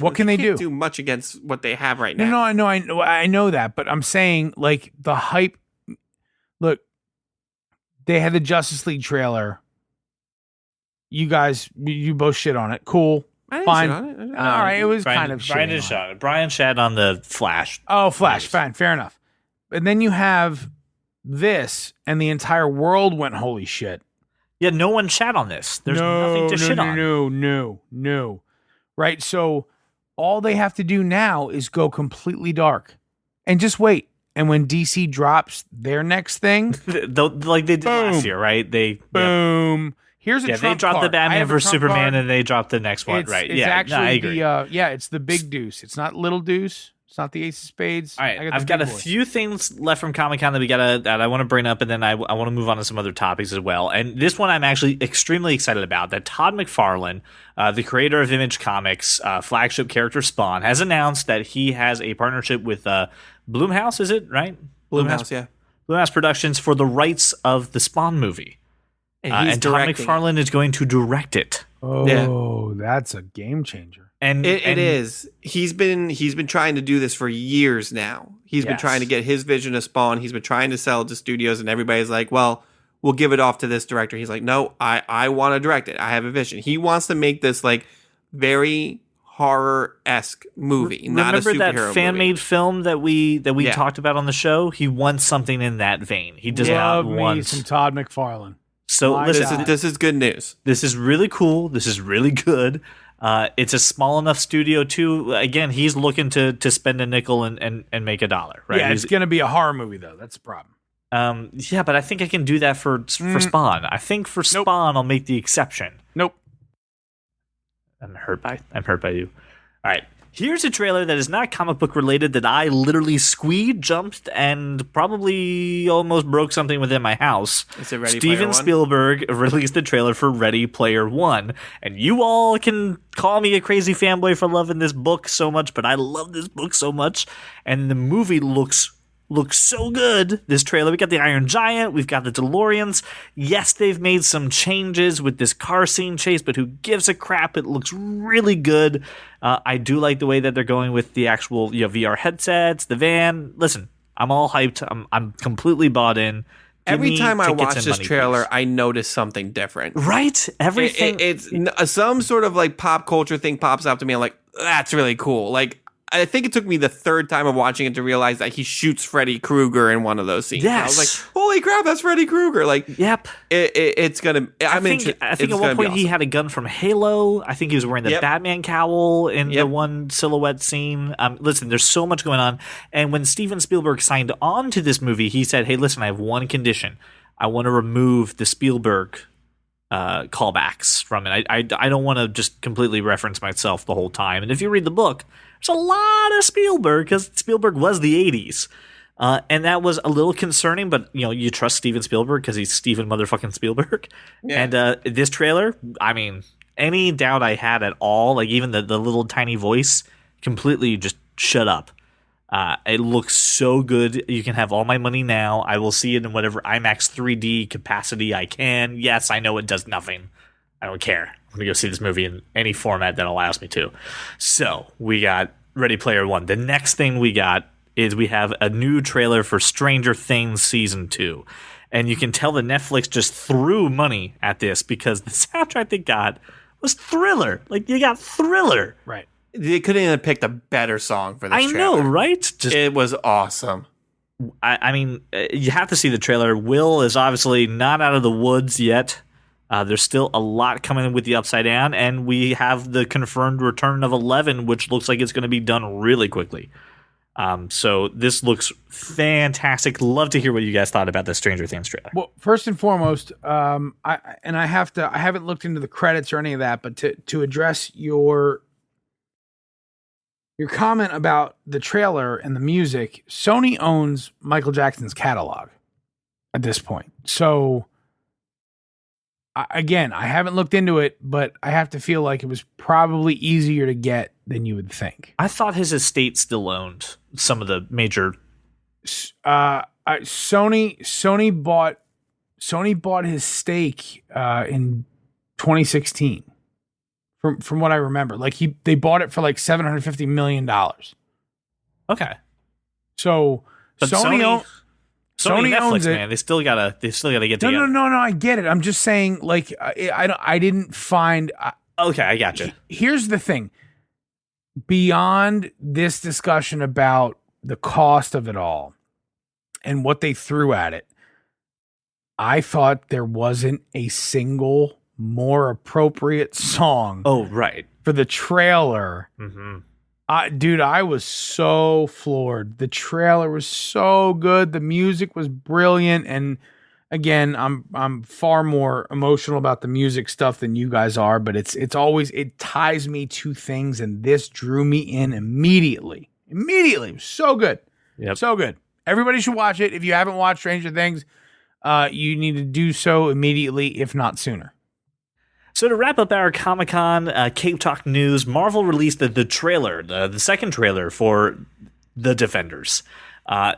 What can they do? Do much against what they have right now. No, I know that, but I'm saying, like, the hype. Look, they had the Justice League trailer. You guys, you both shit on it. Cool. I didn't Fine. shit on it. All right. It was Brian, kind of Brian shitting did on shot it. Brian shat on the Flash. Oh, Flash. Fine. Fair enough. And then you have this, and the entire world went, holy shit. Yeah, no one shat on this. There's nothing to shit on. No. Right? So all they have to do now is go completely dark and just wait. And when DC drops their next thing, like they did last year, right? Boom. Here's a Trump they dropped card. the Batman vs Superman, card. and they dropped the next one, right? It's actually I agree. It's the big deuce. It's not little deuce. It's not the ace of spades. All right, I've got a few things left from Comic-Con that I want to bring up, and then I want to move on to some other topics as well. And this one I'm actually extremely excited about, that Todd McFarlane, the creator of Image Comics' flagship character Spawn, has announced that he has a partnership with Blumhouse, is it, right? Blumhouse, yeah. Blumhouse Productions for the rights of the Spawn movie. And Todd McFarlane is going to direct it. Oh, that's a game changer. And it is. He's been trying to do this for years now. He's been trying to get his vision of Spawn. He's been trying to sell it to studios, and everybody's like, well, we'll give it off to this director. He's like, no, I want to direct it. I have a vision. He wants to make this like very horror-esque movie, not a superhero movie. Remember that fan-made film that we talked about on the show? He wants something in that vein. He does not want some Todd McFarlane. So listen, this is good news. This is really cool. This is really good. It's a small enough studio too. Again, he's looking to spend a nickel and make a dollar, right? Yeah, it's going to be a horror movie though. That's the problem. Yeah, but I think I can do that for Spawn. I think for Spawn, I'll make the exception. Nope. I'm hurt by you. All right. Here's a trailer that is not comic book related that I literally squeed, jumped, and probably almost broke something within my house. Is it Ready Player Steven One? Spielberg released the trailer for Ready Player One. And you all can call me a crazy fanboy for loving this book so much, but I love this book so much. And the movie looks so good. This trailer, we got the Iron Giant, we've got the DeLoreans. Yes, they've made some changes with this car scene chase, but who gives a crap? It looks really good. I do like the way that they're going with the actual VR headsets, the van. Listen, I'm all hyped. I'm completely bought in. Every time I watch this trailer, I notice something different. Right? Everything. It's some sort of like pop culture thing pops up to me. I'm like, that's really cool. Like, I think it took me the third time of watching it to realize that he shoots Freddy Krueger in one of those scenes. Yes. I was like, holy crap, that's Freddy Krueger. Like, yep. It's going to, I think at one point he had a gun from Halo. I think he was wearing the Batman cowl in the one silhouette scene. Listen, there's so much going on. And when Steven Spielberg signed on to this movie, he said, hey, listen, I have one condition. I want to remove the Spielberg callbacks from it. I don't want to just completely reference myself the whole time. And if you read the book, there's a lot of Spielberg because Spielberg was the 80s. And that was a little concerning, but you trust Steven Spielberg because he's Steven motherfucking Spielberg. Yeah. And this trailer, I mean, any doubt I had at all, like even the little tiny voice, completely just shut up. It looks so good. You can have all my money now. I will see it in whatever IMAX 3D capacity I can. Yes, I know it does nothing. I don't care. I'm going to go see this movie in any format that allows me to. So we got Ready Player One. The next thing we got is we have a new trailer for Stranger Things Season 2. And you can tell that Netflix just threw money at this because the soundtrack they got was Thriller. Like, you got Thriller. Right. They couldn't even pick a better song for this trailer. I know, right? It was awesome. I mean, you have to see the trailer. Will is obviously not out of the woods yet. There's still a lot coming with the Upside Down, and we have the confirmed return of 11, which looks like it's going to be done really quickly. So this looks fantastic. Love to hear what you guys thought about the Stranger Things trailer. Well, first and foremost, I haven't looked into the credits or any of that, but to address your comment about the trailer and the music, Sony owns Michael Jackson's catalog at this point. So again, I haven't looked into it, but I have to feel like it was probably easier to get than you would think. I thought his estate still owned some of the major. Sony bought his stake in 2016. From what I remember, like they bought it for like $750 million. Okay, so but Sony and Netflix, owns it. man, they still gotta get together. No. I get it. I'm just saying, like, I didn't find. Okay, I gotcha. Here's the thing. Beyond this discussion about the cost of it all and what they threw at it, I thought there wasn't a single more appropriate song. Oh, right. For the trailer. Mm-hmm. Dude, I was so floored. The trailer was so good. The music was brilliant. And again, I'm far more emotional about the music stuff than you guys are, but it's always, it ties me to things, and this drew me in immediately. Immediately. It was so good. Yep. So good. Everybody should watch it. If you haven't watched Stranger Things, you need to do so immediately, if not sooner. So to wrap up our Comic-Con Cape Talk news, Marvel released the trailer, the second trailer for The Defenders.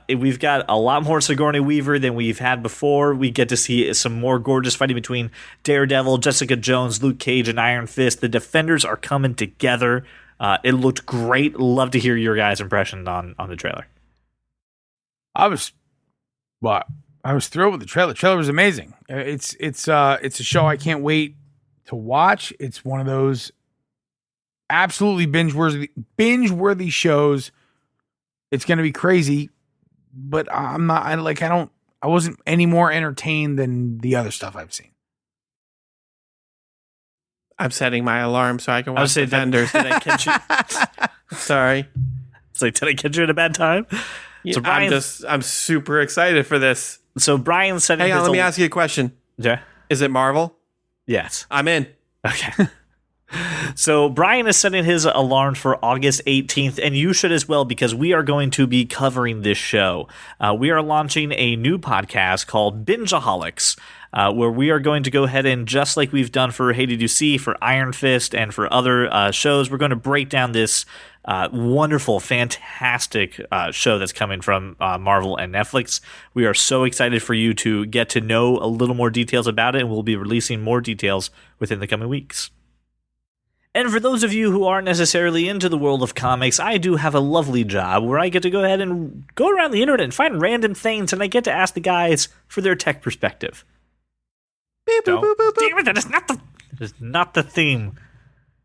We've got a lot more Sigourney Weaver than we've had before. We get to see some more gorgeous fighting between Daredevil, Jessica Jones, Luke Cage, and Iron Fist. The Defenders are coming together. It looked great. Love to hear your guys' impression on the trailer. I was thrilled with the trailer. The trailer was amazing. It's a show I can't wait to watch. It's one of those absolutely binge-worthy shows. It's going to be crazy, but I wasn't any more entertained than the other stuff I've seen. I'm setting my alarm so I can watch Defenders. Did I catch you? Sorry. It's like, did I catch you at a bad time? Yeah, So Brian, I'm super excited for this. So Brian said, "Hang on, let me ask you a question. Yeah. Is it Marvel? Yes. I'm in." Okay. So Brian is setting his alarm for August 18th, and you should as well, because we are going to be covering this show. We are launching a new podcast called Bingeaholics, where we are going to go ahead and, just like we've done for Hey Did You See, for Iron Fist, and for other shows, we're going to break down this wonderful, fantastic show that's coming from Marvel and Netflix. We are so excited for you to get to know a little more details about it, and we'll be releasing more details within the coming weeks. And for those of you who aren't necessarily into the world of comics, I do have a lovely job where I get to go ahead and go around the internet and find random things, and I get to ask the guys for their tech perspective. Damn it, that is not the theme.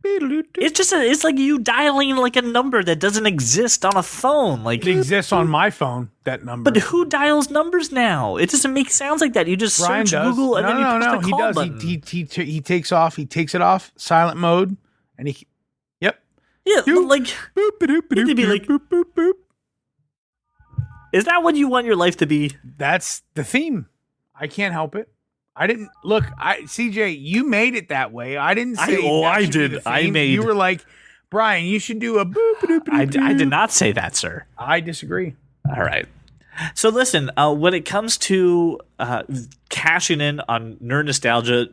It's just it's like you dialing like a number that doesn't exist on a phone. Like, It exists on my phone, that number. but who dials numbers now? It doesn't make sounds like that. You just Brian search does. Google and then you push the he call does. button. He takes it off silent mode, and yep. Yeah, Boop. like, Boop, boop, boop, It'd be boop, like- boop, boop, boop. is that what you want your life to be? That's the theme. I can't help it. I didn't look. CJ, you made it that way. I didn't say. I that should be did. the I theme. made- You were like, Brian, you should do a boop. Boop, boop, I boop. did not say that, sir. I disagree. All right. So listen, when it comes to cashing in on nerd nostalgia,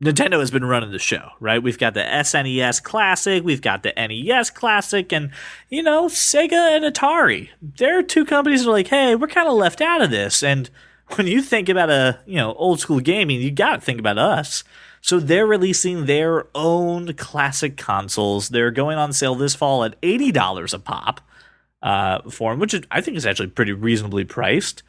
Nintendo has been running the show, right? We've got the SNES Classic, we've got the NES Classic, and, Sega and Atari. They're two companies that are like, hey, we're kind of left out of this. And when you think about old school gaming, you got to think about us. So they're releasing their own classic consoles. They're going on sale this fall at $80 a pop for them, which I think is actually pretty reasonably priced.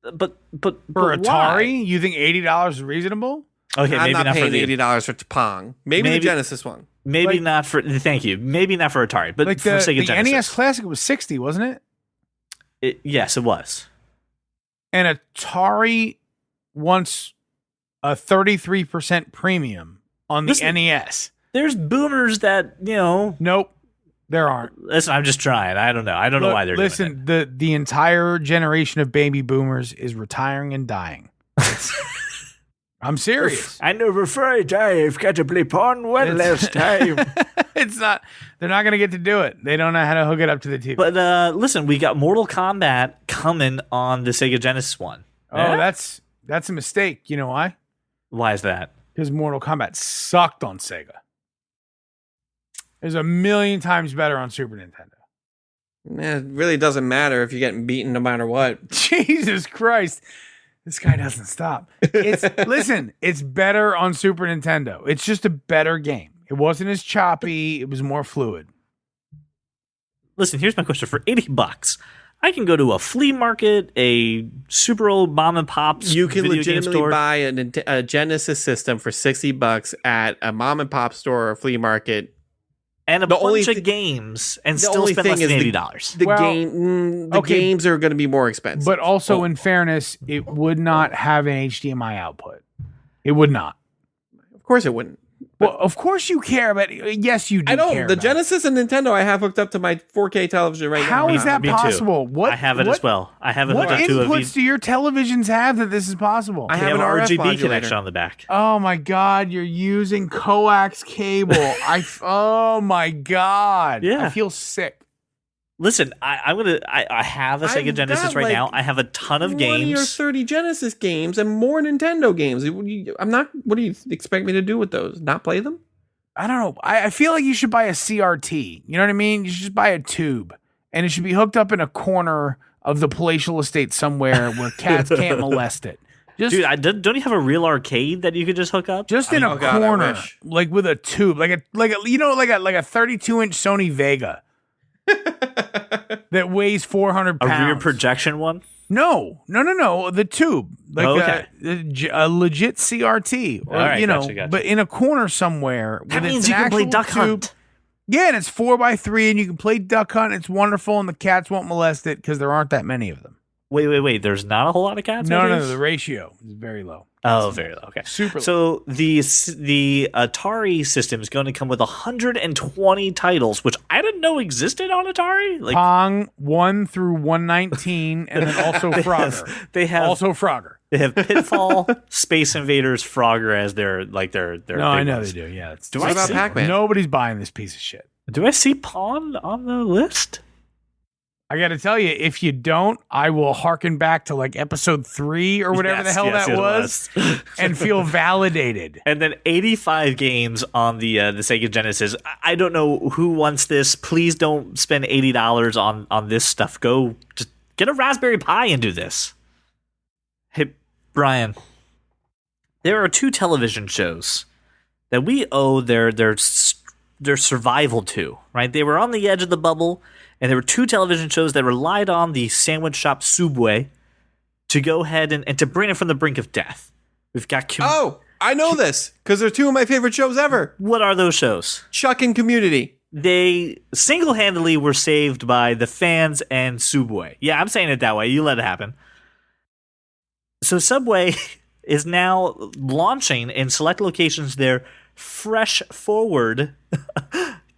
But For Atari, why? you think $80 is reasonable? Okay, I'm maybe not not for paying the $80 for Pong. Maybe the Genesis one. maybe Like- not for. Thank you. Maybe not for Atari, but Like for Sega the Genesis. NES Classic was 60, wasn't it? Yes, it was. And Atari wants a 33% premium on the Listen, NES. There's boomers that Nope, there aren't. Listen, I'm just trying. I don't know. I don't know why they're doing it. The entire generation of baby boomers is retiring and dying. I'm serious. I know before I die, I've got to play porn one last time. It's not. They're not going to get to do it. They don't know how to hook it up to the TV. But listen, we got Mortal Kombat coming on the Sega Genesis one. That's a mistake. You know why? Why is that? Because Mortal Kombat sucked on Sega. It was a million times better on Super Nintendo. It really doesn't matter if you're getting beaten no matter what. Jesus Christ. This guy doesn't stop. Listen, it's better on Super Nintendo. It's just a better game. It wasn't as choppy. It was more fluid. Listen, here's my question: for $80, I can go to a flea market, a super old mom and pop's You can video game legitimately store. buy a Genesis system for $60 at a mom and pop store or a flea market. And a The only bunch of thi- games and the still only spend less thing than is $80. The okay. games are going to be more expensive. But also, in fairness, it would not have an HDMI output. It would not. Of course it wouldn't. Well, of course you care, but yes, you do. I don't. care The about it. Genesis and Nintendo I have hooked up to my 4K television right now. How is that Me too. possible? What I have it as well. I have it What hooked up to a inputs do your televisions have that this is possible? I They have have an an RF RGB modulator. connection on the back. Oh my god, you're using coax cable. Oh my god. Yeah. I feel sick. Listen, I have a Sega I've Genesis got, right like, now. I have a ton of 20 or games. 30 Genesis games and more Nintendo games. I'm not. What do you expect me to do with those? Not play them? I don't know. I feel like you should buy a CRT. You know what I mean? You should just buy a tube. And it should be hooked up in a corner of the palatial estate somewhere where cats can't molest it. Just, Dude, don't you have a real arcade that you could just hook up? just in a oh God, I corner, wish. like with a tube, like a 32-inch Sony Vega that weighs 400 A pounds. rear projection one? No, the tube, like Oh, okay. a legit CRT, or All right, you know, gotcha. but in a corner somewhere. That with means an you can play actual Duck tube. Hunt. Yeah, and it's 4x3, and you can play Duck Hunt. It's wonderful, and the cats won't molest it because there aren't that many of them. Wait. There's not a whole lot of cats? No, in this? the ratio is very low. Oh, very low. Okay. Super low. So the Atari system is going to come with 120 titles, which I didn't know existed on Atari. Like Pong 1 through 119, and then also Frogger. they have Also Frogger. they have Pitfall, Space Invaders, Frogger as their No, big I know ones. they do. Yeah. It's Do What I about see- Pac-Man? Nobody's buying this piece of shit. Do I see Pawn on the list? I got to tell you, if you don't, I will harken back to like episode 3 or whatever the Yes, hell yes, that it was and feel validated. And then 85 games on the Sega Genesis. I don't know who wants this. Please don't spend $80 on this stuff. Go just get a Raspberry Pi and do this. Hey, Brian, there are 2 television shows that we owe their survival to, right? They were on the edge of the bubble, and there were 2 television shows that relied on the sandwich shop Subway to go ahead and to bring it from the brink of death. We've got Oh, I know this because they're 2 of my favorite shows ever. What are those shows? Chuck and Community. They single-handedly were saved by the fans and Subway. Yeah, I'm saying it that way. You let it happen. So Subway is now launching in select locations their fresh forward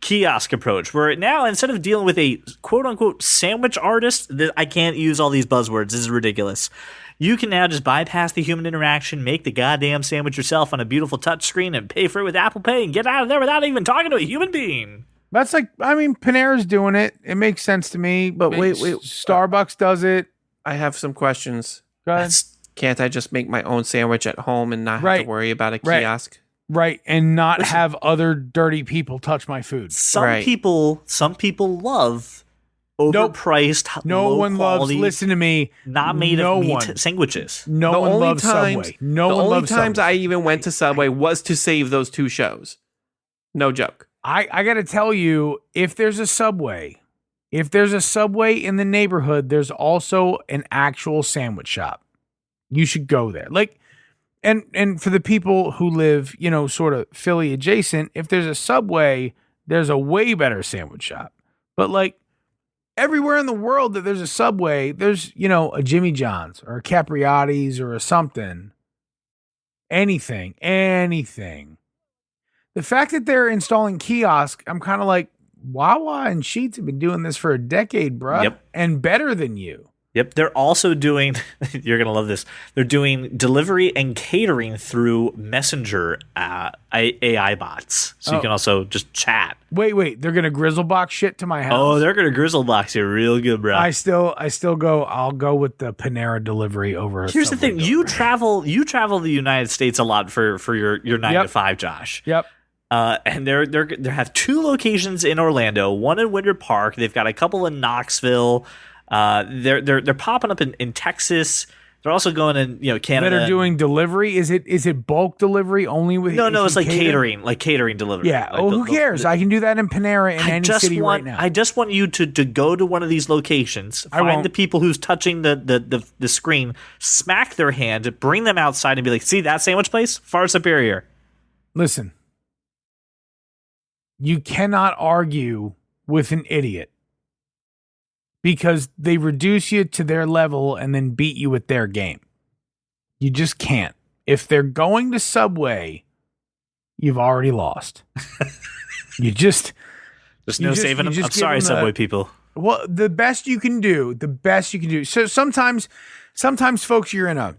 kiosk approach, where now instead of dealing with a quote-unquote sandwich artist, I can't use all these buzzwords, this is ridiculous. You can now just bypass the human interaction, make the goddamn sandwich yourself on a beautiful touch screen, and pay for it with Apple Pay and get out of there without even talking to a human being. That's like, I mean, Panera's doing it. It makes sense to me. But wait. Starbucks does it. I have some questions. Go ahead. That's Can't I just make my own sandwich at home and not have Right. to worry about a Right. kiosk? Right, and not have other dirty people touch my food. some Right. people love overpriced, No low one quality, loves. Listen to me. not made no of meat one. sandwiches. No The one only loves times- Subway. No the one only loves times Subway. I even went to Subway was to save those 2 shows. No joke. I got to tell you, if there's a Subway in the neighborhood, there's also an actual sandwich shop. You should go there. Like, and for the people who live, you know, sort of Philly adjacent, if there's a Subway, there's a way better sandwich shop. But like everywhere in the world that there's a Subway, there's, you know, a Jimmy John's or a Capriati's or a something. Anything. The fact that they're installing kiosk, I'm kind of like, Wawa and Sheetz have been doing this for a decade, bruh. Yep. And better than you. Yep, they're also doing, you're going to love this, they're doing delivery and catering through Messenger AI bots. So you Oh. can also just chat. Wait, they're gonna Grizzlebox shit to my house. Oh, they're going to Grizzlebox you real good, bro. I still go. I'll go with the Panera delivery over. a Here's the Subway thing, delivery. you travel the United States a lot for your 9 Yep. to 5, Josh. Yep. And they have 2 locations in Orlando, one in Winter Park. They've got a couple in Knoxville. They're popping up in Texas. They're also going in, Canada. That are doing delivery. Is it bulk delivery only with? No, it's like catering delivery. Yeah. Like who cares? I can do that in Panera in any city right now. I just want you to go to one of these locations, find the people who's touching the screen, smack their hand, bring them outside, and be like, "See that sandwich place? Far superior." Listen, you cannot argue with an idiot because they reduce you to their level and then beat you at their game. You just can't. If they're going to Subway, you've already lost. There's no saving them. I'm sorry, Subway people. Well, the best you can do. So sometimes folks, you're in a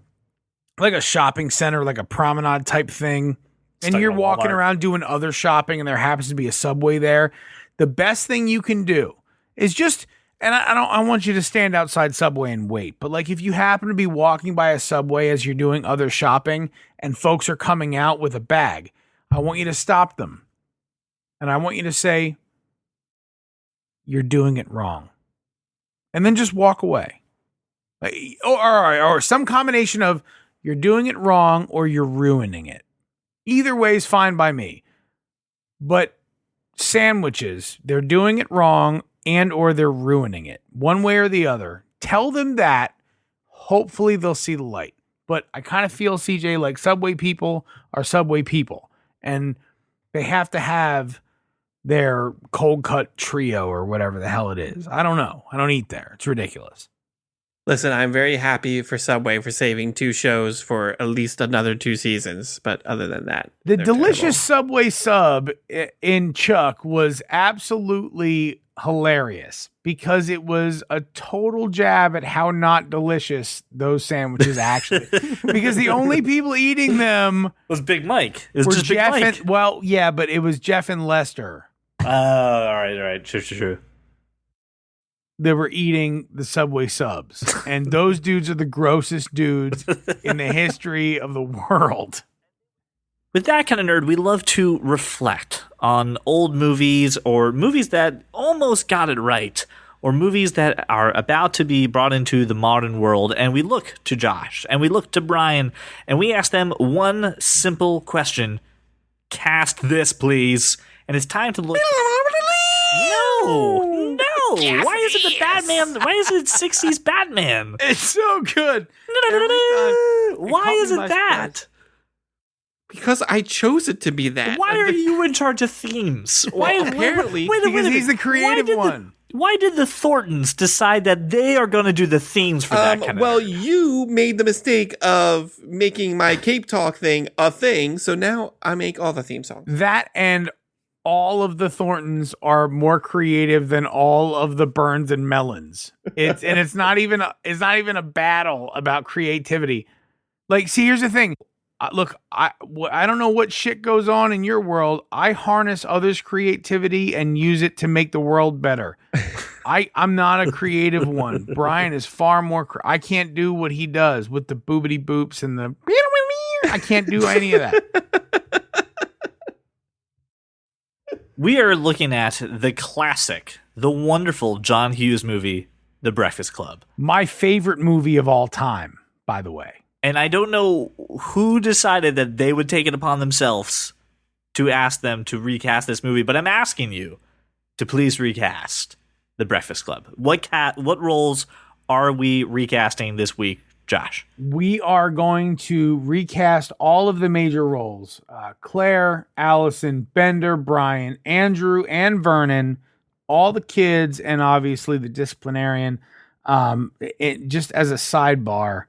shopping center, like a promenade type thing, and you're walking around doing other shopping, and there happens to be a Subway there. The best thing you can do is just, and I want you to stand outside Subway and wait, but like if you happen to be walking by a Subway as you're doing other shopping and folks are coming out with a bag, I want you to stop them. And I want you to say, "You're doing it wrong." And then just walk away. Or some combination of "you're doing it wrong" or "you're ruining it." Either way is fine by me. But sandwiches, they're doing it wrong and or they're ruining it. One way or the other. Tell them that. Hopefully they'll see the light. But I kind of feel, CJ, like Subway people are Subway people. And they have to have their cold cut trio or whatever the hell it is. I don't know. I don't eat there. It's ridiculous. Listen, I'm very happy for Subway for saving 2 shows for at least another 2 seasons. But other than that, the delicious Subway sub in Chuck was absolutely hilarious because it was a total jab at how not delicious those sandwiches actually. Because the only people eating them was Big Mike. It was just Jeff Big Mike. But it was Jeff and Lester. All right. True. They were eating the Subway subs. And those dudes are the grossest dudes in the history of the world. With that kind of nerd, we love to reflect on old movies or movies that almost got it right or movies that are about to be brought into the modern world. And we look to Josh and we look to Brian and we ask them one simple question. Cast this, please. And it's time to look. No. Why is it the Batman? Why is it 60s Batman? It's so good. Why is it that? Because I chose it to be that. Why are you in charge of themes? Apparently. Because he's the creative one. Why did the Thorntons decide that they are going to do the themes for that kind of Well, you made the mistake of making my Cape Talk thing a thing, so now I make all the theme songs. That and all of the Thorntons are more creative than all of the Burns and Mellons. It's not even a battle about creativity. Like, see, here's the thing. Look, I don't know what shit goes on in your world. I harness others' creativity and use it to make the world better. I'm not a creative one. Brian is far more. I can't do what he does with the boobity boops and the. I can't do any of that. We are looking at the classic, the wonderful John Hughes movie, The Breakfast Club. My favorite movie of all time, by the way. And I don't know who decided that they would take it upon themselves to ask them to recast this movie, but I'm asking you to please recast The Breakfast Club. What roles are we recasting this week, Josh? We are going to recast all of the major roles. Claire, Allison, Bender, Brian, Andrew, and Vernon, all the kids, and obviously the disciplinarian. Just as a sidebar,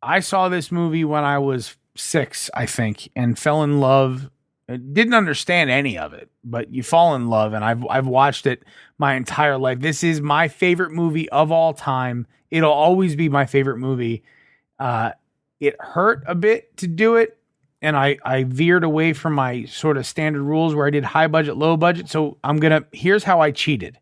I saw this movie when I was 6, I think, and fell in love. Didn't understand any of it, but you fall in love, and I've watched it my entire life. This is my favorite movie of all time. It'll always be my favorite movie. It hurt a bit to do it, and I veered away from my sort of standard rules where I did high budget, low budget. So here's how I cheated.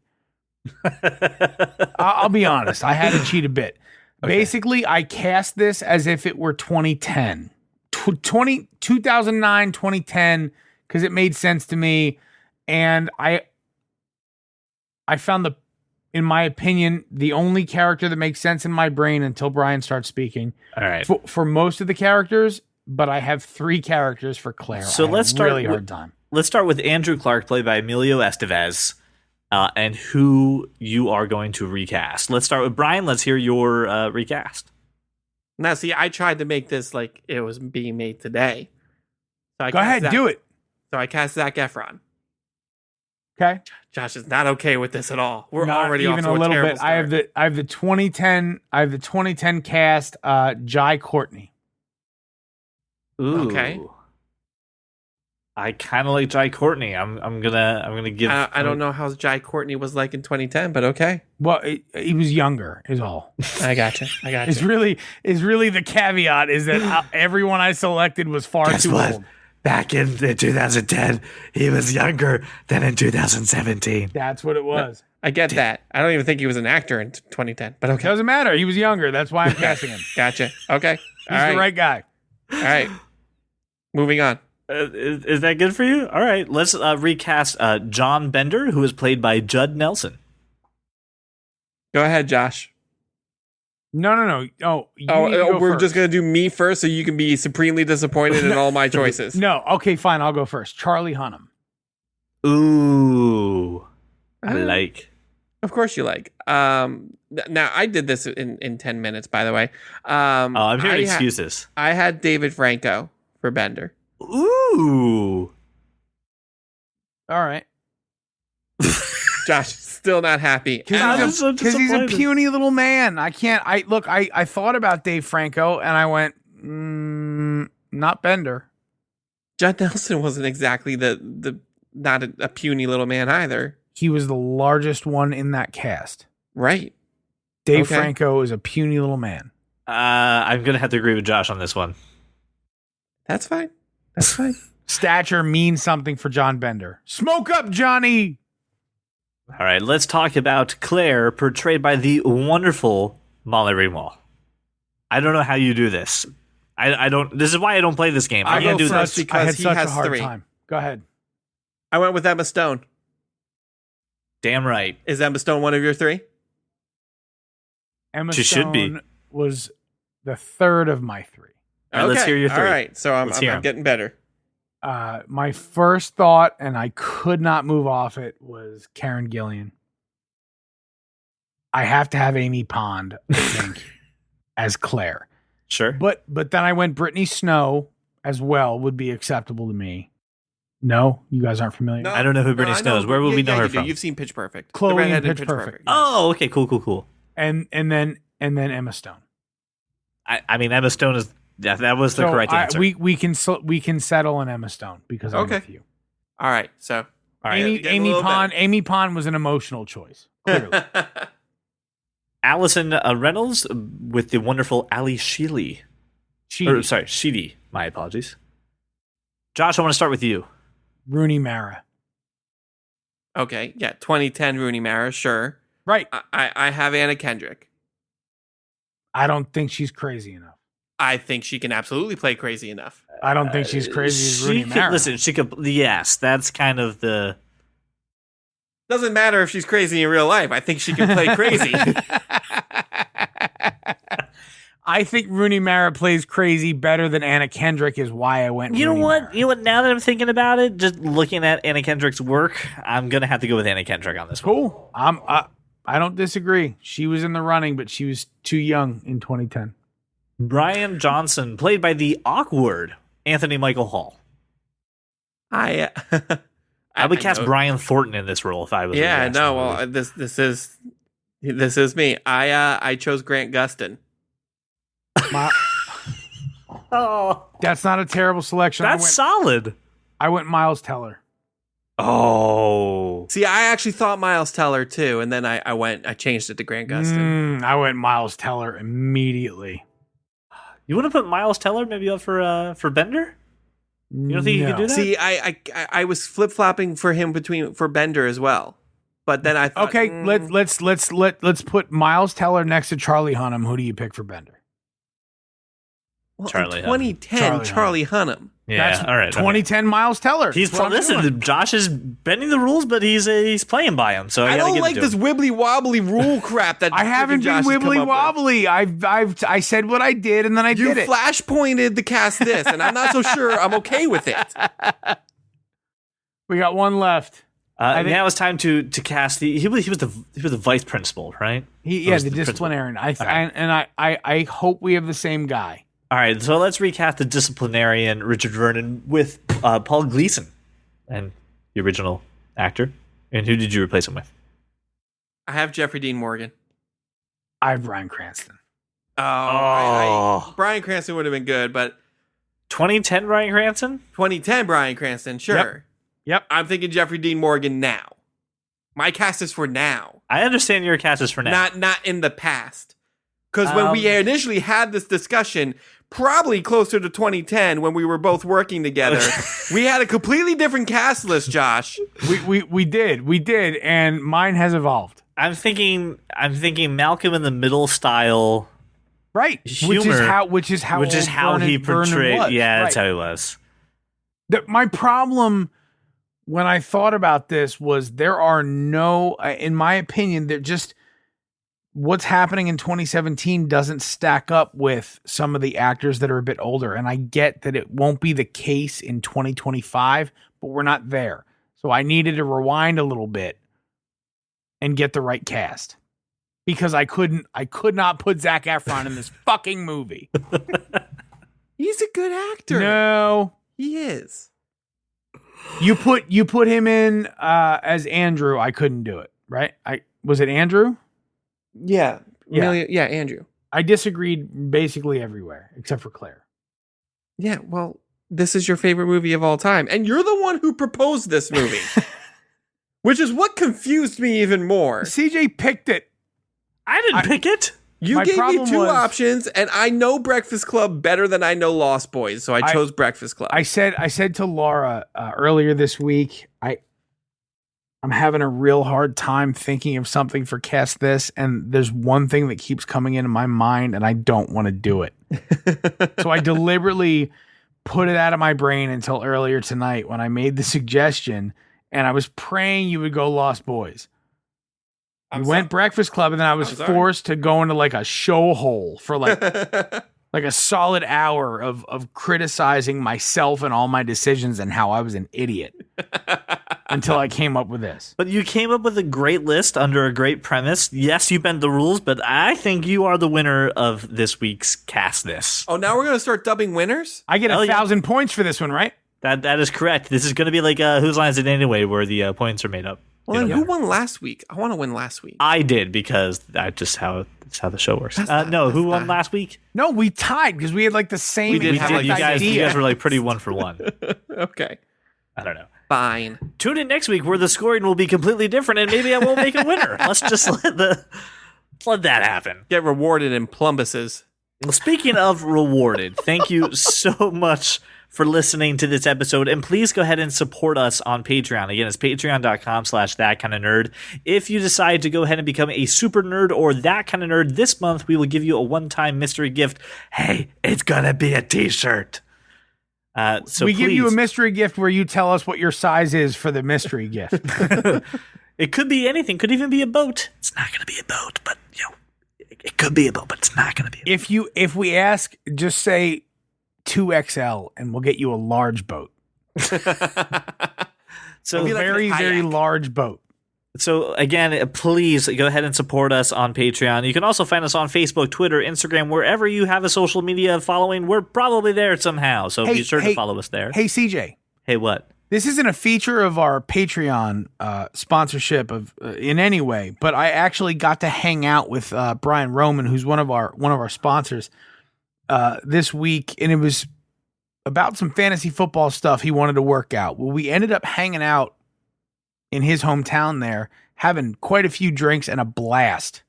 I'll be honest. I had to cheat a bit. Okay. Basically, I cast this as if it were 2010. 2009, 2010, because it made sense to me. And I found the in my opinion, the only character that makes sense in my brain until Brian starts speaking. All right. For most of the characters, but I have 3 characters for Claire. So let's start really hard time. Let's start with Andrew Clark, played by Emilio Estevez, and who you are going to recast. Let's start with Brian. Let's hear your recast. Now, see, I tried to make this like it was being made today. So Go ahead, do it. So I cast Zac Efron. Okay. Josh is not okay with this at all. We're Not already even off to a little terrible bit. start. I have the 2010 cast, Jai Courtney. Ooh. Okay. I kind of like Jai Courtney. I'm gonna give. I don't know how Jai Courtney was like in 2010, but okay. Well, he was younger, is all. I gotcha. It's really the caveat is that everyone I selected was far Guess too what? old. Back in 2010, he was younger than in 2017. That's what it was. I get that. I don't even think he was an actor in 2010, but okay. Doesn't matter. He was younger. That's why I'm casting him. Gotcha. Okay. He's the right guy. All right. Moving on. Is that good for you? All right, let's recast John Bender, who is played by Judd Nelson. Go ahead, Josh. No. Oh, you need to go we're first. just going to do me first so you can be supremely disappointed in all my choices. No. Okay, fine. I'll go first. Charlie Hunnam. Ooh, I like. Of course you like. Now, I did this in 10 minutes, by the way. I'm hearing excuses. I had David Franco for Bender. Ooh. All right. Josh, still not happy. Because he's a puny little man. I can't. I thought about Dave Franco and I went, not Bender. Judd Nelson wasn't exactly the not a puny little man either. He was the largest one in that cast. Right. Dave Franco is a puny little man. I'm gonna have to agree with Josh on this one. That's fine. That's fine. Stature means something for John Bender. Smoke up, Johnny. All right, let's talk about Claire, portrayed by the wonderful Molly Ringwald. I don't know how you do this. I don't. This is why I don't play this game. I can't do this. Because I had he such has a hard 3. time. Go ahead. I went with Emma Stone. Damn right. Is Emma Stone one of your 3? Emma She should Stone be. was the 3rd of my 3. All right, let's hear your 3. All right, so I'm hear 'em. getting better. My first thought, and I could not move off it, was Karen Gillian. I have to have Amy Pond, I think, as Claire. Sure. But then I went Brittany Snow as well would be acceptable to me. No, you guys aren't familiar. I don't know who Brittany Snow is. Where would we know her from? You've seen Pitch Perfect. Chloe The redhead in Pitch Perfect. Oh, okay, cool. And then Emma Stone. I mean, Emma Stone is. Yeah, that was the correct answer. We can settle on Emma Stone because I'm with you. All right, so All right. Amy Pond was an emotional choice. Clearly. Allison Reynolds with the wonderful Ali Sheedy. Sheedy. My apologies. Josh, I want to start with you. Rooney Mara. Okay, yeah, 2010 Rooney Mara, sure. Right. I have Anna Kendrick. I don't think she's crazy enough. I think she can absolutely play crazy enough. I don't think she's crazy as Rooney Mara. Listen, she could. Yes, that's kind of the. Doesn't matter if she's crazy in real life. I think she can play crazy. I think Rooney Mara plays crazy better than Anna Kendrick is why I went You know Rooney what? Mara. You know what? Now that I'm thinking about it, just looking at Anna Kendrick's work, I'm gonna have to go with Anna Kendrick on this one. Cool. I don't disagree. She was in the running, but she was too young in 2010. Brian Johnson, played by the awkward Anthony Michael Hall. I would cast Brian Thornton in this role if I was. Yeah, no. Well, this is me. I chose Grant Gustin. Oh, That's not a terrible selection. that's solid. I went Miles Teller. Oh, See, I actually thought Miles Teller too, and then I changed it to Grant Gustin. I went Miles Teller immediately. you want to put Miles Teller maybe up for Bender? You don't think you could do that? See, I was flip flopping for him for Bender as well, but then I thought, Okay, let's put Miles Teller next to Charlie Hunnam. Who do you pick for Bender? well, Charlie in Hunnam. 2010, Charlie Hunnam. Yeah, That's all right. 2010 Miles Teller. He's That's what I'm doing. listen. Josh is bending the rules, but he's playing by them. So I gotta don't give like it to this him. wibbly wobbly rule crap that I haven't freaking been Josh has come wibbly up with. wobbly. I said what I did, and then I You did it. flash pointed the cast this, and I'm not so sure I'm okay with it. We got one left. think- Now it's time to cast the. He was the vice principal, right? The principal. disciplinarian. Okay. I hope we have the same guy. All right, so let's recast the disciplinarian Richard Vernon with Paul Gleason, and the original actor. And who did you replace him with? I have Jeffrey Dean Morgan. I have Bryan Cranston. Bryan Cranston would have been good, but 2010 Bryan Cranston? 2010 Bryan Cranston, sure. Yep. I'm thinking Jeffrey Dean Morgan now. My cast is for now, I understand your cast is for now. not in the past. Because when we initially had this discussion, probably closer to 2010, when we were both working together, we had a completely different cast list, Josh. We did, and mine has evolved. I'm thinking Malcolm in the Middle style. Right. Humor, which is how he portrayed. Was. Yeah, that's right. how he was. My problem when I thought about this was there are no, in my opinion, they're just what's happening in 2017 doesn't stack up with some of the actors that are a bit older. And I get that it won't be the case in 2025, but we're not there. So I needed to rewind a little bit and get the right cast because I could not put Zac Efron in this fucking movie. He's a good actor. No, He is. you put him in as Andrew. I couldn't do it. Right? Was it Andrew? Yeah. Yeah. Yeah, Andrew. I disagreed basically everywhere except for Claire. Yeah, well, this is your favorite movie of all time. And you're the one who proposed this movie. Which is what confused me even more. CJ picked it. I didn't pick it. You My gave me problem two was- options, and I know Breakfast Club better than I know Lost Boys, so I chose Breakfast Club. I said to Laura earlier this week, I'm having a real hard time thinking of something for Cast This, and there's one thing that keeps coming into my mind, and I don't want to do it. So I deliberately put it out of my brain until earlier tonight when I made the suggestion, and I was praying you would go Lost Boys. You went Breakfast Club, and then I was forced to go into like a show hole for like a solid hour of criticizing myself and all my decisions and how I was an idiot until I came up with this. But you came up with a great list under a great premise. Yes, you bent the rules, but I think you are the winner of this week's Cast This. Oh, now we're going to start dubbing winners? I get 1,000 points for this one, right? That is correct. This is going to be like Whose Line Is It Anyway, where the points are made up. Well, then who won last week? I want to win last week. I did because that's how the show works. Who won last week? No, we tied because we had like the same We did exact have, like, idea. You guys were like pretty 1 for 1. Okay. I don't know. Fine. Tune in next week where the scoring will be completely different, and maybe I won't make a winner. Let's just let that happen. Get rewarded in plumbuses. Well, speaking of rewarded, thank you so much for listening to this episode, and please go ahead and support us on Patreon. Again, it's patreon.com/thatkindofnerd. If you decide to go ahead and become a super nerd or that kind of nerd this month, we will give you a one-time mystery gift. Hey, it's gonna be a t-shirt. So we give you a please- mystery gift where you tell us what your size is for the mystery gift. It could be anything. Could even be a boat. It's not gonna be a boat, but it could be a boat, but it's not gonna be. If we ask, just say 2XL and we'll get you a large boat. So A very, very large boat. So again, please go ahead and support us on Patreon. You can also find us on Facebook, Twitter, Instagram, wherever you have a social media following. We're probably there somehow, so be sure to follow us there. Hey, CJ. Hey, what? This isn't a feature of our Patreon sponsorship of in any way, but I actually got to hang out with Brian Roman, who's one of our sponsors, this week, and it was about some fantasy football stuff he wanted to work out. Well, we ended up hanging out in his hometown there, having quite a few drinks and a blast.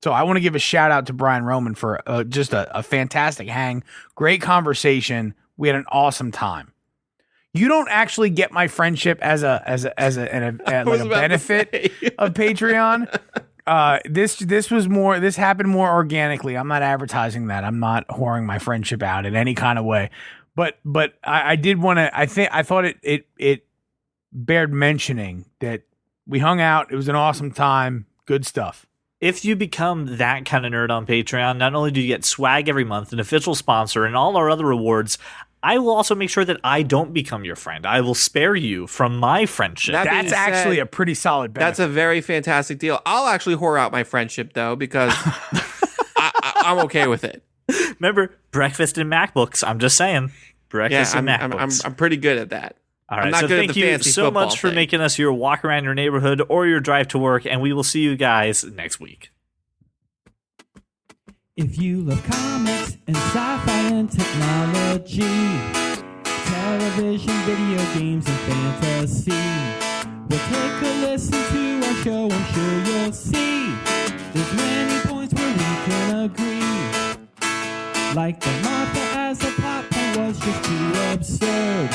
So I want to give a shout out to Brian Roman for just a fantastic hang, great conversation. We had an awesome time. You don't actually get my friendship as a benefit of Patreon. This happened more organically. I'm not advertising that. I'm not whoring my friendship out in any kind of way. But I did want to. I thought it bared mentioning that we hung out. It was an awesome time. Good stuff. If you become that kind of nerd on Patreon, not only do you get swag every month, an official sponsor, and all our other rewards, I will also make sure that I don't become your friend. I will spare you from my friendship. That's actually a pretty solid benefit. That's a very fantastic deal. I'll actually whore out my friendship, though, because I'm okay with it. Remember, breakfast and MacBooks. I'm just saying. Breakfast and MacBooks. I'm pretty good at that. All right, I'm not so good thank at the you fancy so football much for thing. making us your walk around your neighborhood or your drive to work, and we will see you guys next week. If you love comics and sci-fi and technology, television, video games, and fantasy, well, take a listen to our show. I'm sure you'll see there's many points where we can agree. Like the Martha as a plot point was just too absurd,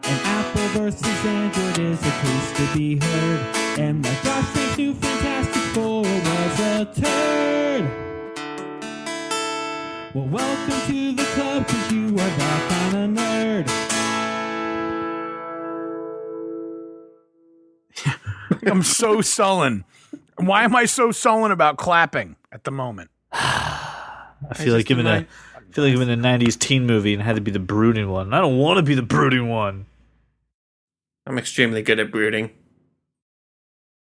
and Apple versus Android is a case to be heard, and like Josh Trank's new Fantastic Four was a turd. Well, welcome to the club, 'cause you are that kind of nerd. I'm so sullen. Why am I so sullen about clapping at the moment? I feel like I'm in a 90s teen movie and had to be the brooding one. I don't want to be the brooding one. I'm extremely good at brooding.